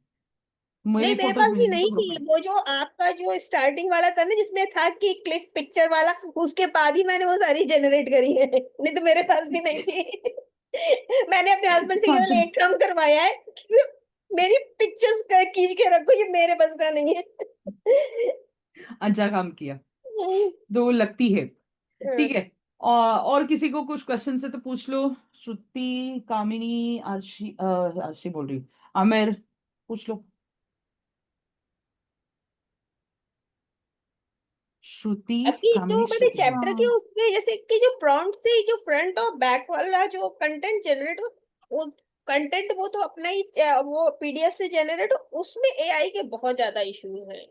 नहीं, मेरी मेरे फोटोज पास भी भेजने नहीं को ग्रुप थी। है। वो जो आपका जो स्टार्टिंग वाला था ना, जिसमें था कि क्लिक पिक्चर वाला, उसके बाद ही मैंने वो सारी जनरेट करी है, नहीं तो मेरे पास भी नहीं थी। मैंने अपने हस्बैंड से केवल एक काम करवाया है कि मेरी पिक्चर्स खींच के रखो, ये मेरे बस का नहीं है। अच्छा काम किया, दो लगती है। ठीक है। और किसी को कुछ क्वेश्चन है तो पूछ लो। श्रुति, कामिनी, आरशी, आरशी बोल रही हूँ, आमिर, पूछ लो। श्रुति, अभी जो कामिनी, मैंने श्रुति, चैप्टर के हाँ। उसमें जैसे कि जो प्रॉम्प्ट से जो फ्रंट और बैक वाला जो कंटेंट जनरेट हो, वो कंटेंट वो तो अपना ही वो पीडीएफ से जनरेट हो, उसमें एआई के बहुत ज्यादा इश्यूज हैं।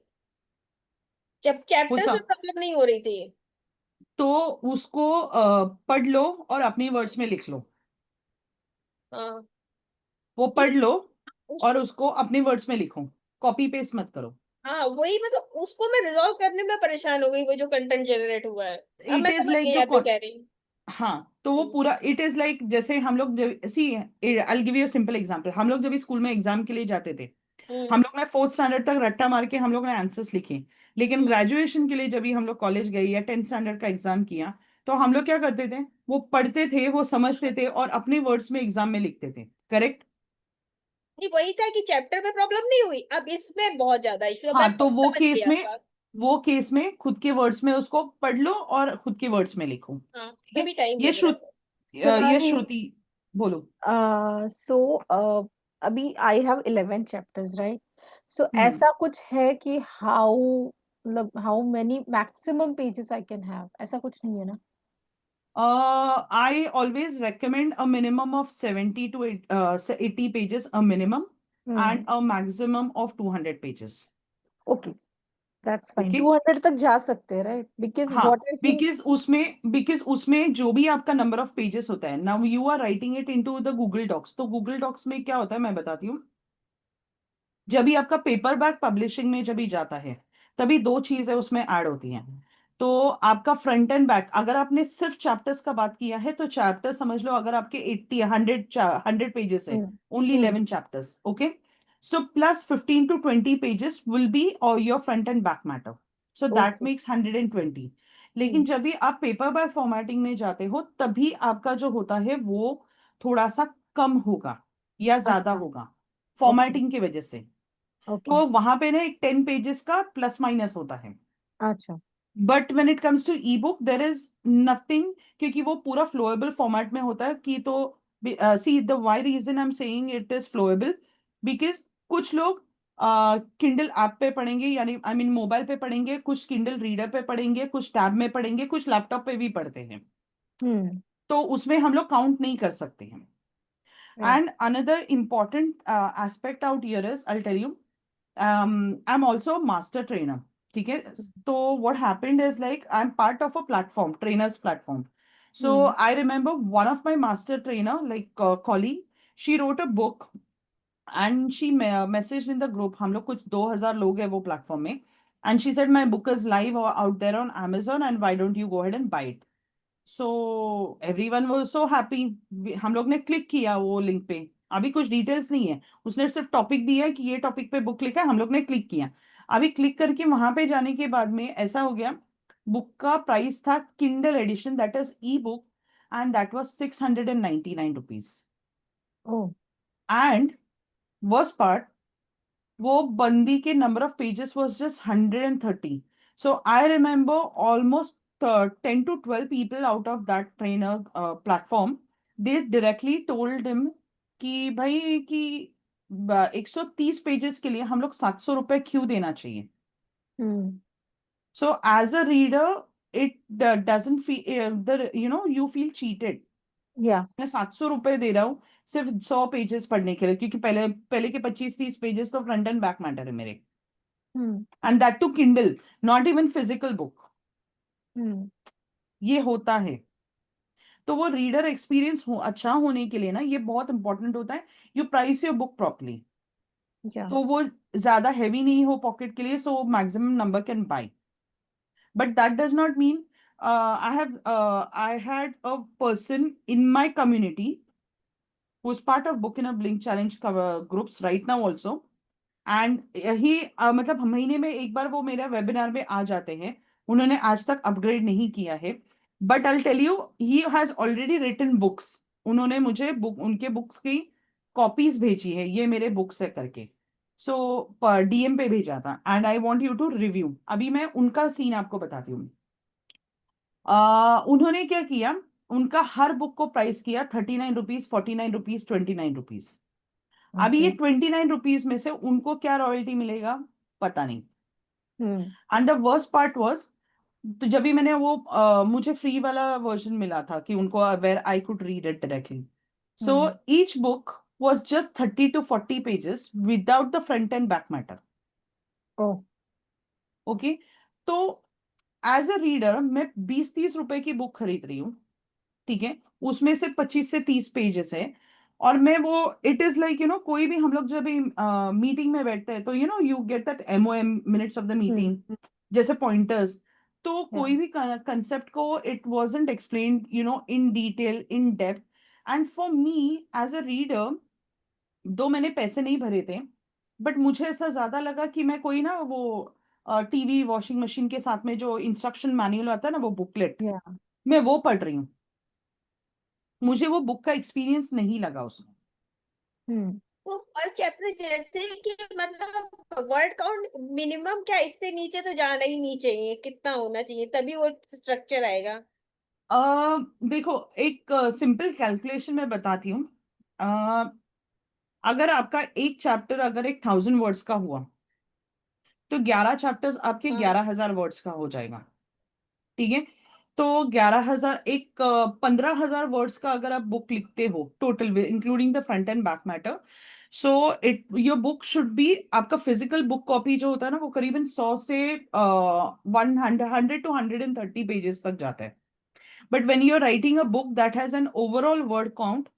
जब वो चैप्टर्स में सब प्रॉब्लम नहीं हो रही थी। तो उसको पढ़ लो और अपनी वर्ड्स में लिख लो। हाँ। वो नहीं पढ़ लो तो और उसको अपने वर्ड्स में लिखो, कॉपी पेस्ट मत करो। हाँ, वही मतलब उसको मैं रिजॉल्व करने में परेशान हो गई, वो जो कंटेंट जनरेट हुआ है। अब इट मैं इज समझ लाइक गई जो आप जो कह रही हैं। हाँ, तो वो हम्म। पूरा इट इज लाइक जैसे हम लोग see, I give you simple example. हम लोग जब स्कूल में एग्जाम के लिए जाते थे, हम्म। हम लोग ने 4th स्टैंडर्ड तक रट्टा मार के हम लोग ने आंसर्स लिखे। लेकिन हम्म। ग्रेजुएशन के लिए जब भी हम लोग कॉलेज गए या 10th स्टैंडर्ड का एग्जाम किया, तो हम लोग क्या करते थे, वो पढ़ते थे, वो समझते थे और अपने वर्ड्स में एग्जाम में लिखते थे, करेक्ट। नहीं, वही था कि चैप्टर में प्रॉब्लम नहीं हुई, अब इसमें बहुत ज्यादा इशू है। मैं हाँ, तो वो समझ गई केस में, आपका। खुद के वर्ड्स में उसको पढ़ लो और खुद के वर्ड्स में लिखो, हाँ, ठीक है। तभी टाइम ये लग रहा श्रुति, था। ये Sonali, श्रुति, बोलो। so अभी I have 11 chapters, right? So हम्म। ऐसा कुछ है कि how मतलब how many maximum pages I can have, ऐसा कुछ नहीं है ना? I always recommend a minimum of 70 to 80 pages, a minimum, and hmm. a maximum of 200 pages. Okay, that's fine. Okay? 200 तक जा सकते हैं, right? Because हाँ, what I think. बिकॉज उसमें जो भी आपका नंबर ऑफ पेजेस होता है, now you are writing it into the Google docs. तो गूगल डॉक्स में क्या होता है मैं बताती हूँ। जब भी आपका पेपर बैक पब्लिशिंग में जब भी जाता है, तभी दो चीजें उसमें ऐड होती हैं। तो आपका फ्रंट एंड बैक, अगर आपने सिर्फ चैप्टर्स का बात किया है तो चैप्टर समझ लो, अगर आपके 100 पेजेस है, hmm. Only hmm. 11 chapters, okay. So plus 15 to 20 pages will be और your front and back matter, so that Okay. Makes 120। लेकिन हम्म. जब भी आप पेपर बैक फॉर्मेटिंग में जाते हो, तभी आपका जो होता है वो थोड़ा सा कम होगा या ज्यादा अच्छा. होगा, Okay. फॉर्मेटिंग की वजह से। Okay. तो वहां पे ना एक 10 पेजेस का प्लस माइनस होता है। अच्छा. But when it comes to e book there is nothing, क्योंकि वो पूरा फ्लोएबल फॉर्मेट में होता है। कि तो see the why reason I am saying it is flowable, because कुछ लोग किंडल ऐप पे पढ़ेंगे, यानी आई मीन मोबाइल पे पढ़ेंगे, कुछ किंडल रीडर पे पढ़ेंगे, कुछ टैब में पढ़ेंगे, कुछ लैपटॉप पे भी पढ़ते हैं। हम्म. तो उसमें हम लोग काउंट नहीं कर सकते हैं। Right. And another important aspect out here is, I'll tell you, I'm also a master trainer. ठीक है। तो what happened is like I'm part of a platform, trainers platform. So hmm. I remember one of my master trainer, like colleague, she wrote a book and she messaged in the group. हम लोग कुछ 2000 लोग हैं वो platform में। And she said my book is live out there on Amazon and why don't you go ahead and buy it. So everyone was so happy. हम लोग ने क्लिक किया वो लिंक पे, अभी कुछ डिटेल्स नहीं है, उसने सिर्फ टॉपिक दिया है कि ये टॉपिक पे बुक लिखा है, हम लोग ने क्लिक किया। अभी क्लिक करके वहां पे जाने के बाद में ऐसा हो गया, बुक का प्राइस था Kindle edition, that is e book, and that was 699 rupees. Oh. And worst part, वो बंदी के number of pages was just 130. So I remember almost 10 to 12 people out of that trainer platform, they directly told him कि भाई कि 130 pages के लिए हम लोग 700 रुपए क्यों देना चाहिए. Hmm. So as a reader it doesn't feel the you feel cheated. Yeah. मैं 700 रुपए दे रहा हूँ सिर्फ 100 पेजेस पढ़ने के लिए, क्योंकि पहले पहले के 25-30 पेजेस तो फ्रंट एंड बैक मैटर है मेरे, Hmm. And that too Kindle, not even physical book. Hmm. ये होता है. तो वो रीडर एक्सपीरियंस अच्छा होने के लिए ना ये बहुत इंपॉर्टेंट होता है, you price your book properly. Yeah. तो वो ज्यादा हैवी नहीं हो पॉकेट के लिए, so maximum number can buy. But that does not mean, I had a person in my community who's part of Book in a Blink challenge cover groups right now also. And he मतलब महीने में एक बार वो मेरा webinar में आ जाते हैं. उन्होंने आज तक अपग्रेड नहीं किया है, but I tell you he has already written books. उन्होंने मुझे बुक उनके बुक्स की कॉपीज भेजी है, ये मेरे बुक्स है करके. सो डीएम पे भेजा था, and I want you to review. अभी मैं उनका सीन आपको बताती हूँ. उन्होंने क्या किया, उनका हर बुक को प्राइस किया 39 रुपीज, 49 रुपीज, 29 रुपीज. अभी ये Okay. 29 रुपीज में से उनको क्या रॉयल्टी मिलेगा पता नहीं. Hmm. And the worst part was, तो जब भी मैंने वो मुझे फ्री वाला वर्जन मिला था कि उनको where I could read it directly. So Hmm. Each book was just 30 to 40 pages without the front and back matter. Oh. Okay. तो एज अ रीडर मैं 20-30 रुपए की बुक खरीद रही हूँ, ठीक है, उसमें से 25 से 30 पेजेस है. और मैं वो, इट इज लाइक कोई भी हम लोग जब मीटिंग में बैठते हैं तो you get that MOM, minutes of the Hmm. Meeting, जैसे पॉइंटर्स. तो Yeah. कोई भी कंसेप्ट को it wasn't explained in detail, in depth. And for me as a reader, though मैंने पैसे नहीं भरे थे, बट मुझे ऐसा ज्यादा लगा कि मैं कोई ना वो टीवी वॉशिंग मशीन के साथ में जो इंस्ट्रक्शन मैनुअल आता है ना, वो बुकलेट, Yeah. मैं वो पढ़ रही हूँ. मुझे वो बुक का एक्सपीरियंस नहीं लगा उसमें. Hmm. तो पर चैप्टर जैसे कि मतलब वर्ड काउंट मिनिमम क्या, इससे नीचे तो जाना ही नहीं चाहिए, कितना होना चाहिए तभी वो स्ट्रक्चर आएगा? अ देखो, एक सिंपल कैलकुलेशन मैं बताती हूँ. अ, अगर आपका एक चैप्टर अगर 1,000 वर्ड्स का हुआ, तो 11 चैप्टर्स आपके हाँ 11,000 वर्ड्स का हो जाएगा. ठीक है. तो 11,000, 15,000 वर्ड्स का अगर आप बुक लिखते हो total including the front and back matter, so it your book should be, आपका फिजिकल बुक कॉपी जो होता है ना, वो करीबन 100 से 100 to 130 पेजेस तक जाता है. But when you're writing a book that has an overall word count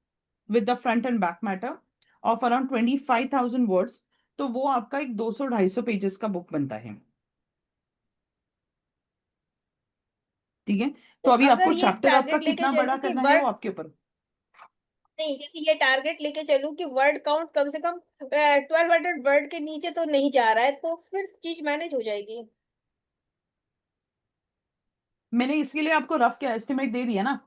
with the front and back matter of around 25,000 words, तो वो आपका एक 200-250 पेजेस का बुक बनता है. ठीक है. तो तो अभी अगर आपको ये चैप्टर आपका टारगेट लेके कितना बड़ा चलूं कि करना है वो वर्ड, आपके ऊपर. नहीं जैसे ये टारगेट लेके चलूं कि वर्ड काउंट कम से कम 1200 वर्ड के नीचे तो नहीं जा रहा है, तो फिर चीज मैनेज हो जाएगी? मैंने इसके लिए आपको रफ क्या एस्टिमेट दे दिया ना.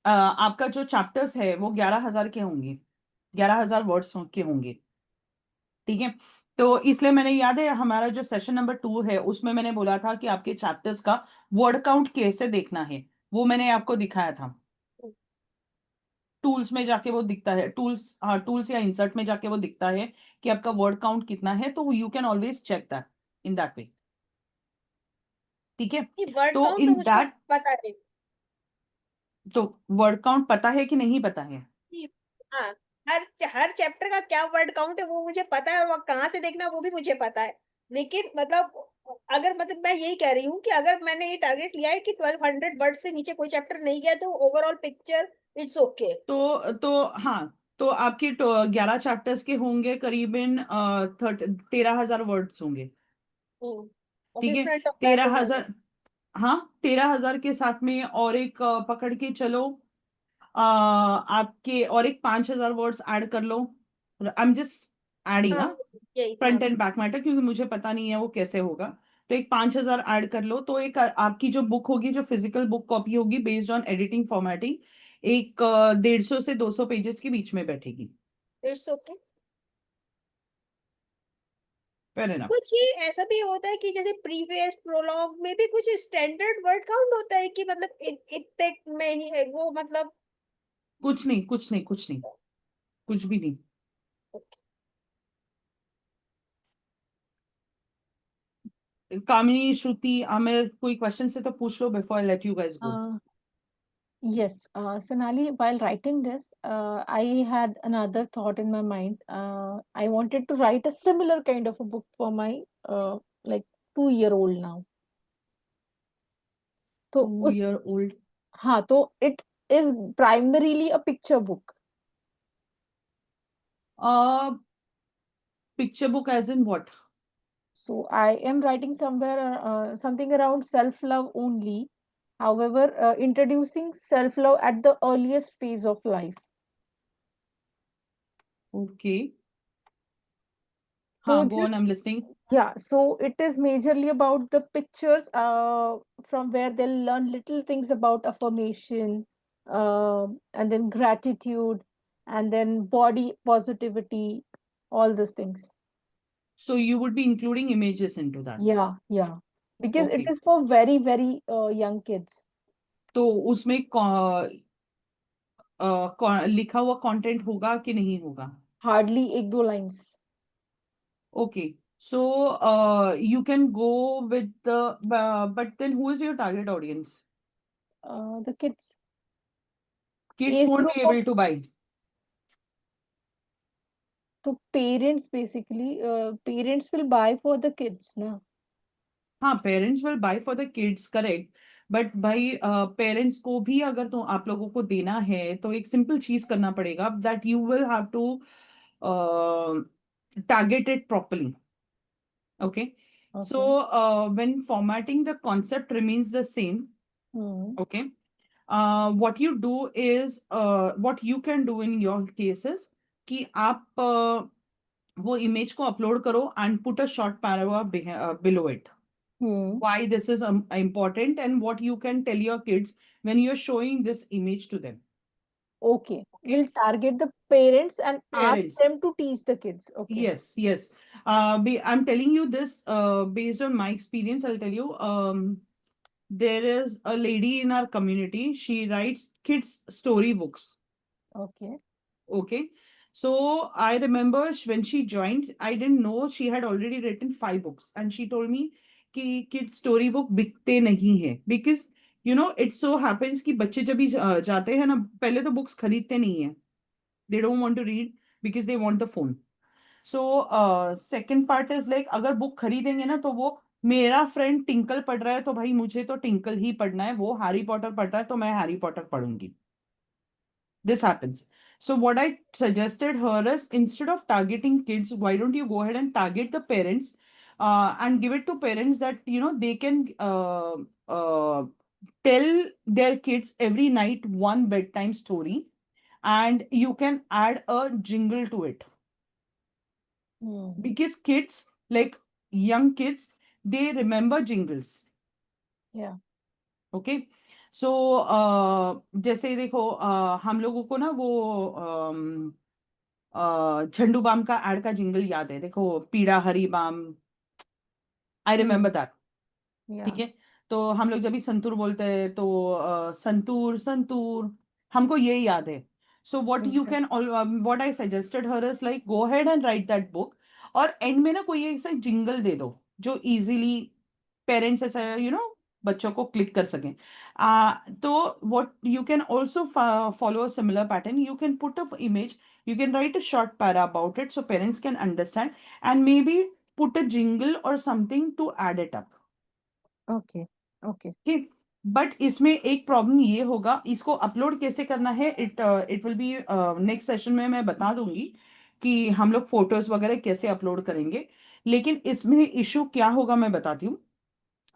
आपका जो चैप्टर्स है वो 11,000 के होंगे, 11,000 वर्ड्स के होंगे. ठीक है. तो इसलिए मैंने, याद है हमारा जो सेशन नंबर 2 है उसमें मैंने बोला था कि आपके चैप्टर्स का वर्ड काउंट कैसे देखना है, वो मैंने आपको दिखाया था. टूल्स में जाके वो दिखता है, टूल्स, हाँ टूल्स या इंसर्ट में जाके वो दिखता है कि आपका वर्ड काउंट कितना है, तो you can always check that in that way. ठीक है. वर्ड तो काउंट तो इन मुझको दैट, पता है। तो वर्ड काउंट पता है कि नहीं पता है? हाँ, हर हर चैप्टर का क्या वर्ड काउंट है वो मुझे पता है, और वो कहाँ से देखना है वो भी मुझे पता है। लेकिन मतलब अगर मतलब मैं यही कह रही हूँ कि अगर मैंने ये टारगेट लिया है कि 1200 वर्ड से नीचे कोई चैप्टर नहीं गया तो ओवरऑल पिक्चर इट्स ओके। तो हाँ, तो आपके 11 चैप्टर्स के होंगे करीबन 13,000 वर्ड्स होंगे. और ठीक फिर है. फ्रंट और बैक तेरह हो जाएगा। हजार हाँ, 13,000 के साथ में और एक पकड़ के चलो, आपके और एक 5,000 वर्ड्स ऐड कर लो. आई एम जस्ट एडिंग, हाँ यही हाँ। फ्रंट एंड बैक मैटर, क्योंकि मुझे पता नहीं है वो कैसे होगा. तो एक 5,000 ऐड कर लो, तो एक आपकी जो बुक होगी, जो फिजिकल बुक कॉपी होगी बेस्ड ऑन एडिटिंग फॉर्मेटिंग, एक 150 से 200 पेजेस के बीच में बैठेगी. It's okay. fair enough. कुछ ये ऐसा भी होता है कि जैसे प्रीफेस प्रोलॉग में भी कुछ स्टैंडर्ड वर्ड काउंट होता है कि मतलब इतने में ही है वो, मतलब कुछ नहीं, कुछ नहीं, कुछ नहीं, कुछ भी नहीं। कामिनी, श्रुति, आमिर, कोई क्वेश्चन से तो पूछ लो before I let you guys go. Yes, Sonali, while writing this, I had another thought in my mind. I wanted to write a similar kind of a book for my like 2-year-old now. तो 2 year उस old? हाँ, तो it is primarily a picture book. Picture book as in what? So I am writing something around self-love only. However, introducing self-love at the earliest phase of life. Okay. So हाँ, go on, just I'm listening. yeah, so it is majorly about the pictures from where they'll learn little things about affirmation, and then gratitude, and then body positivity, all these things. So you would be including images into that. Yeah, yeah. Because it Okay. is for very, very young kids. तो उसमें लिखा हुआ content होगा कि नहीं होगा? Hardly 1-2 lines. Okay. So you can go with the, but then who is your target audience? The kids. Kids Age won't group be of able to buy. so parents basically, parents will buy for the kids, na? हाँ, parents will buy for the kids, correct. But भाई parents को भी अगर तो आप लोगों को देना है तो एक सिंपल चीज करना पड़ेगा, that you will have to target it properly. Okay. So Okay. when formatting, the concept remains the same. Hmm. Okay. What you do is, what you can do in your cases कि आप वो image को upload करो and put a short paragraph below it. Hmm. Why this is important and what you can tell your kids when you're showing this image to them. Okay. Okay. We'll target the parents and ask Parents. them to teach the kids. Okay. Yes, yes. I'm telling you this based on my experience. I'll tell you. There is a lady in our community. She writes kids story books. Okay. Okay. So I remember when she joined, I didn't know she had already written 5 books, and she told me कि kids story book बिकते नहीं है because it so happens कि बच्चे जब भी जाते हैं ना, पहले तो बुक्स खरीदते नहीं है. They don't want to read because they want the phone. So second part is like अगर बुक खरीदेंगे ना तो वो, मेरा फ्रेंड टिंकल पढ़ रहा है तो भाई मुझे तो टिंकल ही पढ़ना है, वो हैरी पॉटर पढ़ रहा है तो मैं हैरी पॉटर पढ़ूंगी. This happens. So what I suggested her is, instead of targeting kids, why don't you go ahead and target the parents, and give it to parents that they can tell their kids every night one bedtime story, and you can add a jingle to it. Hmm. Because kids, like young kids, they remember jingles. Yeah. Okay. So जैसे देखो, हम लोगों को ना वो Zandu balm का ad का jingle याद है, देखो, पीड़ा हरी balm. I Hmm. Remember that. ठीक Yeah. है. तो हम लोग जब भी संतूर बोलते हैं तो संतूर संतूर, हमको ये याद है. So what you Okay. Can, what I suggested her is like, go head and right that book, और एंड में ना कोई ऐसा जिंगल दे दो जो इजीली पेरेंट्स ऐसा बच्चों को क्लिक कर सकें. तो what you can also follow a similar pattern, you can put a image, you can write a short para about it so parents can understand, and maybe put a jingle or something to add it up. Okay. Okay. ठीक. But इसमें एक problem ये होगा, इसको upload कैसे करना है, it will be next session में मैं बता दूंगी कि हम लोग फोटोज वगैरह कैसे अपलोड करेंगे. लेकिन इसमें इशू क्या होगा मैं बताती हूँ.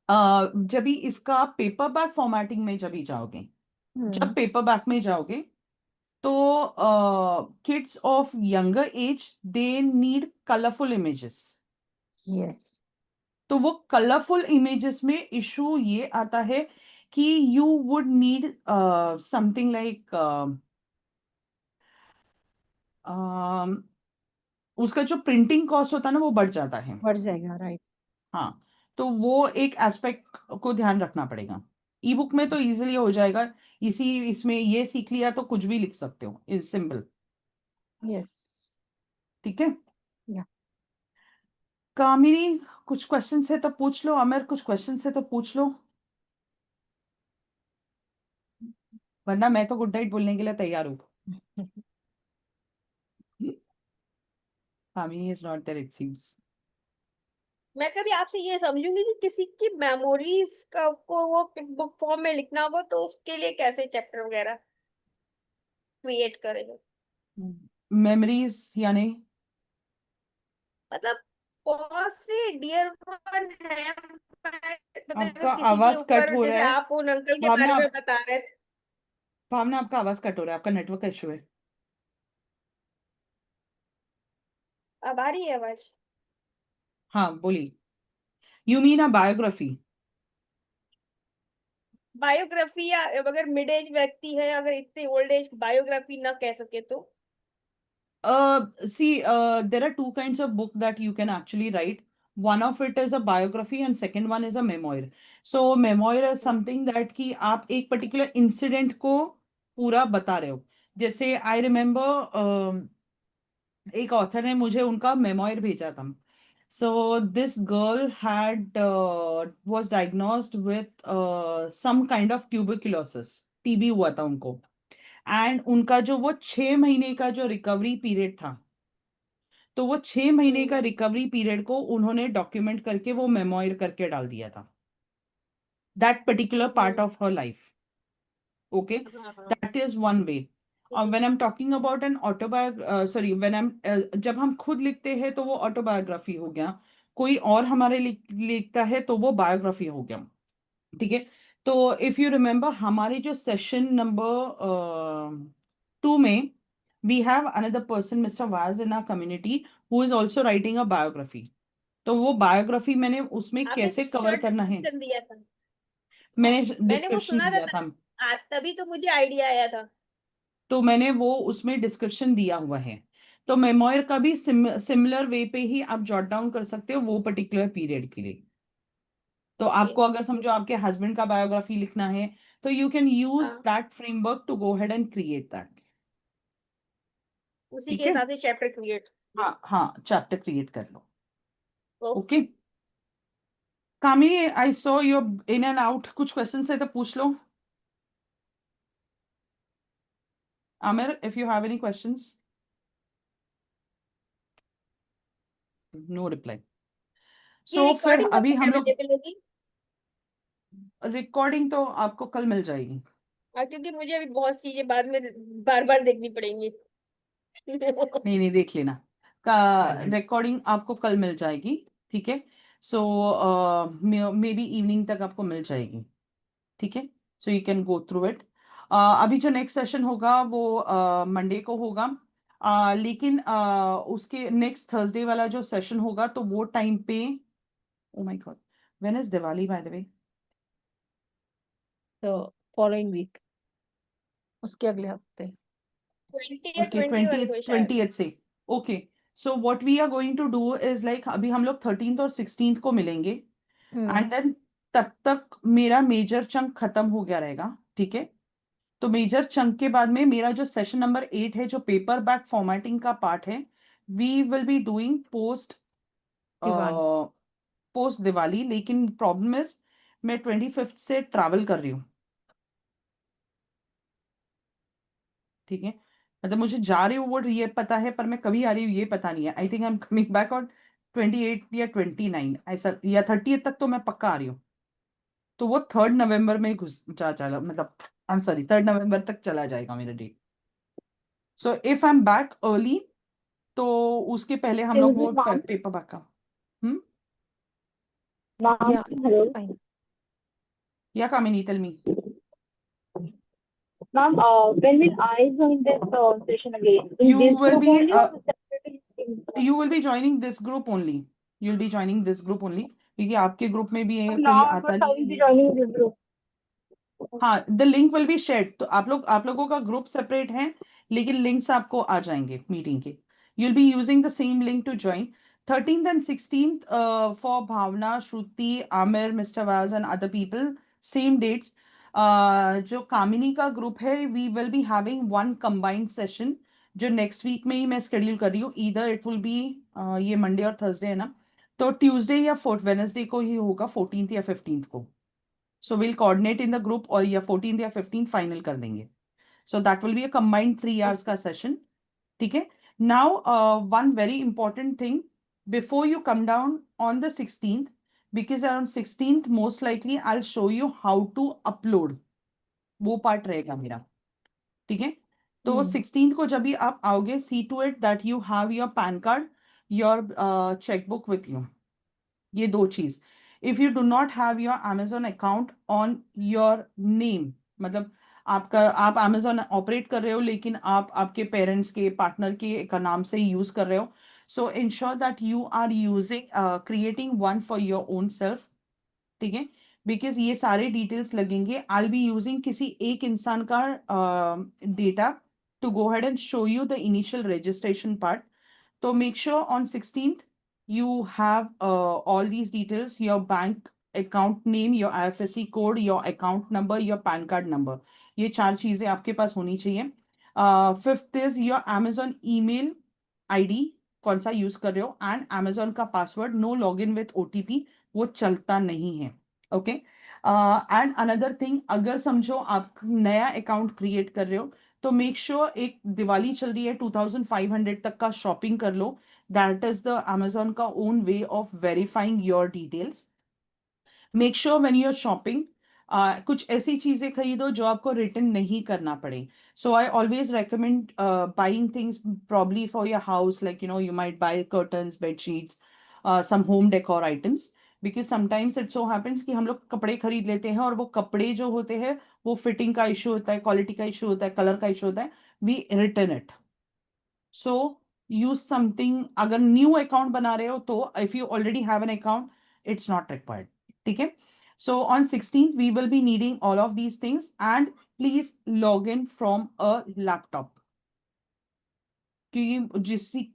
जब भी इसका पेपर बैक फॉर्मेटिंग में जब भी जाओगे, जब Hmm. पेपर बैक में जाओगे, तो kids of younger age, they need colourful images. Yes. तो वो कलरफुल इमेजेस में इशू ये आता है कि you would need something like उसका जो प्रिंटिंग कॉस्ट होता है ना वो बढ़ जाता है। बढ़ जाएगा, राइट। हाँ, तो वो एक एस्पेक्ट को ध्यान रखना पड़ेगा। ई बुक में तो इजीली हो जाएगा, इसी इसमें ये सीख लिया तो कुछ भी लिख सकते हो, इज सिंपल। यस। ठीक है। या कामिनी, कुछ क्वेश्चन है तो पूछ लो, अमर कुछ क्वेश्चन है तो पूछ लो, वरना मैं तो गुड नाइट बोलने के लिए तैयार हूँ। Kamini is not there it seems. मैं कभी आपसे ये समझूंगी कि किसी की मेमोरीज का को वो बुक फॉर्म में लिखना होगा तो उसके लिए कैसे चैप्टर वगैरह क्रिएट करेंगे। मेमोरीज यानी? मतलब बहुत सी डियर वन है, मतलब आपका किसी के आवाज कट ऊपर, हो रहा जैसे है। आप उन अंकल के बारे भावना में आप बता रहे थे। भावना आपका आवाज कट हो रहा है, आपका नेटवर्क का इशू है। अब आ रही है आवाज? हाँ बोलिए। You mean a biography? Biography, या अगर मिड एज व्यक्ति है, अगर इतने ओल्ड एज बायोग्राफी ना कह सके तो। See, there are two kinds of book that you can actually write. One of it is a biography and second one is a memoir. So memoir is something that कि आप एक particular incident को पूरा बता रहे हो। जैसे I remember एक ऑथर ने मुझे उनका मेमोयर भेजा था। So this girl had was diagnosed with some kind of tuberculosis, TB हुआ था उनको। एंड उनका जो वो 6 महीने का जो रिकवरी पीरियड था, तो वो 6 महीने का हम्म। रिकवरी पीरियड को उन्होंने डॉक्यूमेंट करके वो मेमोयर करके डाल दिया था, that particular part hmm. Of her life. Okay, हाँ हाँ। That is one way. और when I am talking about an autobio sorry when I am जब हम खुद लिखते हैं तो वो ऑटोबायोग्राफी हो गया, कोई और हमारे लिखता है तो वो बायोग्राफी हो गया। ठीक है। तो इफ यू रिमेम्बर हमारे जो सेशन नंबर 2 में we have another person mister was in our community who is also writing a biography. तो वो बायोग्राफी मैंने उसमें आपने कैसे कवर शॉर्ट करना है, डिस्क्रिप्शन दिया था। मैंने मैंने वो डिस्क्रिप्शन सुना था, दिया था। तभी तो मुझे आइडिया आया था। तो मैंने वो उसमें डिस्क्रिप्शन दिया हुआ है। तो मेमोयर का भी सिमिलर वे पे ही आप जॉट डाउन कर सकते हो वो पर्टिकुलर पीरियड के लिए। तो ओके। आपको अगर समझो आपके हस्बैंड का बायोग्राफी लिखना है तो यू कैन यूज हाँ, that framework to go head and create that. उसी के ठीक है। हिसाब से चैप्टर क्रिएट। हाँ हाँ, चैप्टर क्रिएट कर लो। Okay. Okay. Kamini, I saw your in and out, कुछ क्वेश्चन है तो पूछ लो। Aamir, if you have any questions? No reply. ये सो फिर रिकॉर्डिंग कब अभी तक हम लोग, अवेलेबल होगी? रिकॉर्डिंग तो आपको कल मिल जाएगी। हाँ, क्योंकि मुझे अभी बहुत चीजें बाद में बार बार देखनी पड़ेंगी। नहीं नहीं, देख लेना। का रिकॉर्डिंग आपको कल मिल जाएगी। ठीक है। सो मे बी इवनिंग तक आपको मिल जाएगी। ठीक है। So you can go through it. अभी जो नेक्स्ट सेशन होगा वो मंडे को होगा। लेकिन उसके नेक्स्ट थर्सडे वाला जो सेशन होगा तो वो टाइम पे, oh my God, when is Diwali by the way? तो फॉलोइंग वीक, उसके अगले हफ्ते। 20 या ओके, 21 को शायद। 20th से। Okay. So what we are going to do is like अभी हम लोग 13th और 16th को मिलेंगे। हम्म। एंड देन तब तक मेरा मेजर चंक खत्म हो गया रहेगा। ठीक है। तो मेजर चंक के बाद में मेरा जो सेशन नंबर 8 है जो पेपर बैक फॉर्मेटिंग का पार्ट है, we will be doing post Diwali. Post Diwali. लेकिन प्रॉब्लम इज मैं 25th से ट्रैवल कर रही हूँ। ठीक है। मतलब मुझे जा रही हूँ वो ये पता है, पर मैं कभी आ रही हूँ ये पता नहीं है। I think I am coming back on 28 या 29 ऐसा, या 30th तक तो मैं पक्का आ रही हूँ। तो वो 3rd नवंबर में घुस जा चला, मतलब आई एम सॉरी 3rd नवंबर तक चला जाएगा मेरा date. So if I am back early तो उसके पहले हम लोग वो Ma'am, पेपर बैक का। हम्म। ma'am, या इट्स hello. फाइन। या Kamini, tell me. Ma'am, when will I join this session again? In you this will group be only or separately? You will be joining this group only. You will be joining this group only, क्योंकि आपके group में भी कोई Now आता onwards, I नहीं will be है। joining this group. हाँ, the link will be shared. तो आप लोगों का ग्रुप सेपरेट है, लेकिन लिंक्स आपको आ जाएंगे मीटिंग के। You'll be using the same link to join. 13th and 16th for Bhavna, Shruti, Amir, Mr. Vaz and other people, same dates. जो कामिनी का ग्रुप है, we will be having one combined session जो next week में ही मैं schedule कर रही हूँ. Either it will be ये मंडे और थर्सडे है ना, तो ट्यूसडे या वेडनेसडे को ही होगा, 14th या 15th को. So will coordinate in the group और या 14th या 15th फाइनल कर देंगे. So that will be a combined 3 hours का सेशन. ठीक है. Now one very important thing before you come down on the 16th, because on 16th most likely I'll show you how to upload. वो part रहेगा मेरा. ठीक है. तो 16th को जब भी आप आओगे, see to it that you have your pan card, your chequebook with you. ये दो चीज. If you do not have your Amazon account on your name, मतलब आप Amazon ऑपरेट कर रहे हो लेकिन आप आपके पेरेंट्स के, पार्टनर के का नाम से यूज कर रहे हो, so ensure that you are using creating one for your own self. ठीक है. बिकॉज ये सारे डिटेल्स लगेंगे. आई बी यूजिंग किसी एक इंसान का data to go head and show you the initial registration part. तो make sure on 16th you have all these details, your bank account name, your IFSC code, your account number, your PAN card number. ये चार चीजें आपके पास होनी चाहिए. 5th is your Amazon email ID, कौन सा use कर रहे हो, एंड Amazon का password. No login with OTP, वो चलता नहीं है. ओके. एंड अनदर थिंग, अगर समझो आप नया अकाउंट क्रिएट कर रहे हो तो मेक श्योर एक दिवाली चल रही है, 2500 तक का शॉपिंग कर लो. दैट इज द Amazon का own way of verifying your details. Make sure when you are shopping कुछ ऐसी चीजें खरीदो जो आपको रिटर्न नहीं करना पड़े. So I always recommend buying things probably for your house, like you might buy curtains, bedsheets, some home decor items. Because sometimes it so happens कि हम लोग कपड़े खरीद लेते हैं और वो कपड़े जो होते हैं वो फिटिंग का इशू होता है, क्वालिटी का इशू होता है, कलर का इशू होता है, we return it. So use something. अगर न्यू अकाउंट बना रहे हो तो if you already have an account, it's not required. ठीक है. So on 16th we will be needing all of these things and please log in from a laptop. क्योंकि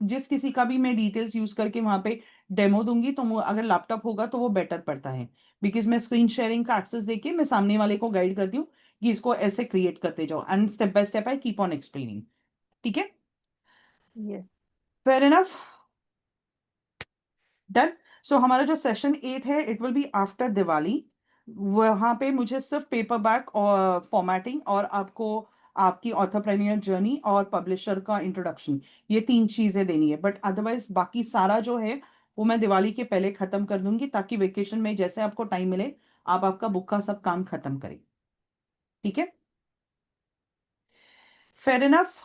जिस किसी का भी मैं डिटेल्स यूज करके वहां पे डेमो दूंगी तो अगर लैपटॉप होगा तो वो बेटर पड़ता है. बिकॉज मैं स्क्रीन शेयरिंग का एक्सेस देके मैं सामने वाले को गाइड करती हूँ कि इसको ऐसे क्रिएट करते जाओ, and step by step I keep on explaining. ठीक है. Yes. Fair enough. डन. सो हमारा जो सेशन 8 है, it will be after Diwali. वहां पे मुझे सिर्फ पेपर बैक और फॉर्मेटिंग और आपको आपकी ऑथरप्रेन्योर जर्नी और पब्लिशर का इंट्रोडक्शन, ये 3 चीजें देनी है. बट अदरवाइज बाकी सारा जो है वो मैं दिवाली के पहले खत्म कर दूंगी, ताकि वेकेशन में जैसे आपको टाइम मिले आप आपका बुक का सब काम खत्म करें. ठीक है. Fair enough.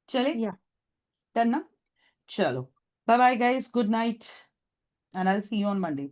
चले. Yeah. डन ना. चलो. Bye bye guys, good night, and I will see you on Monday.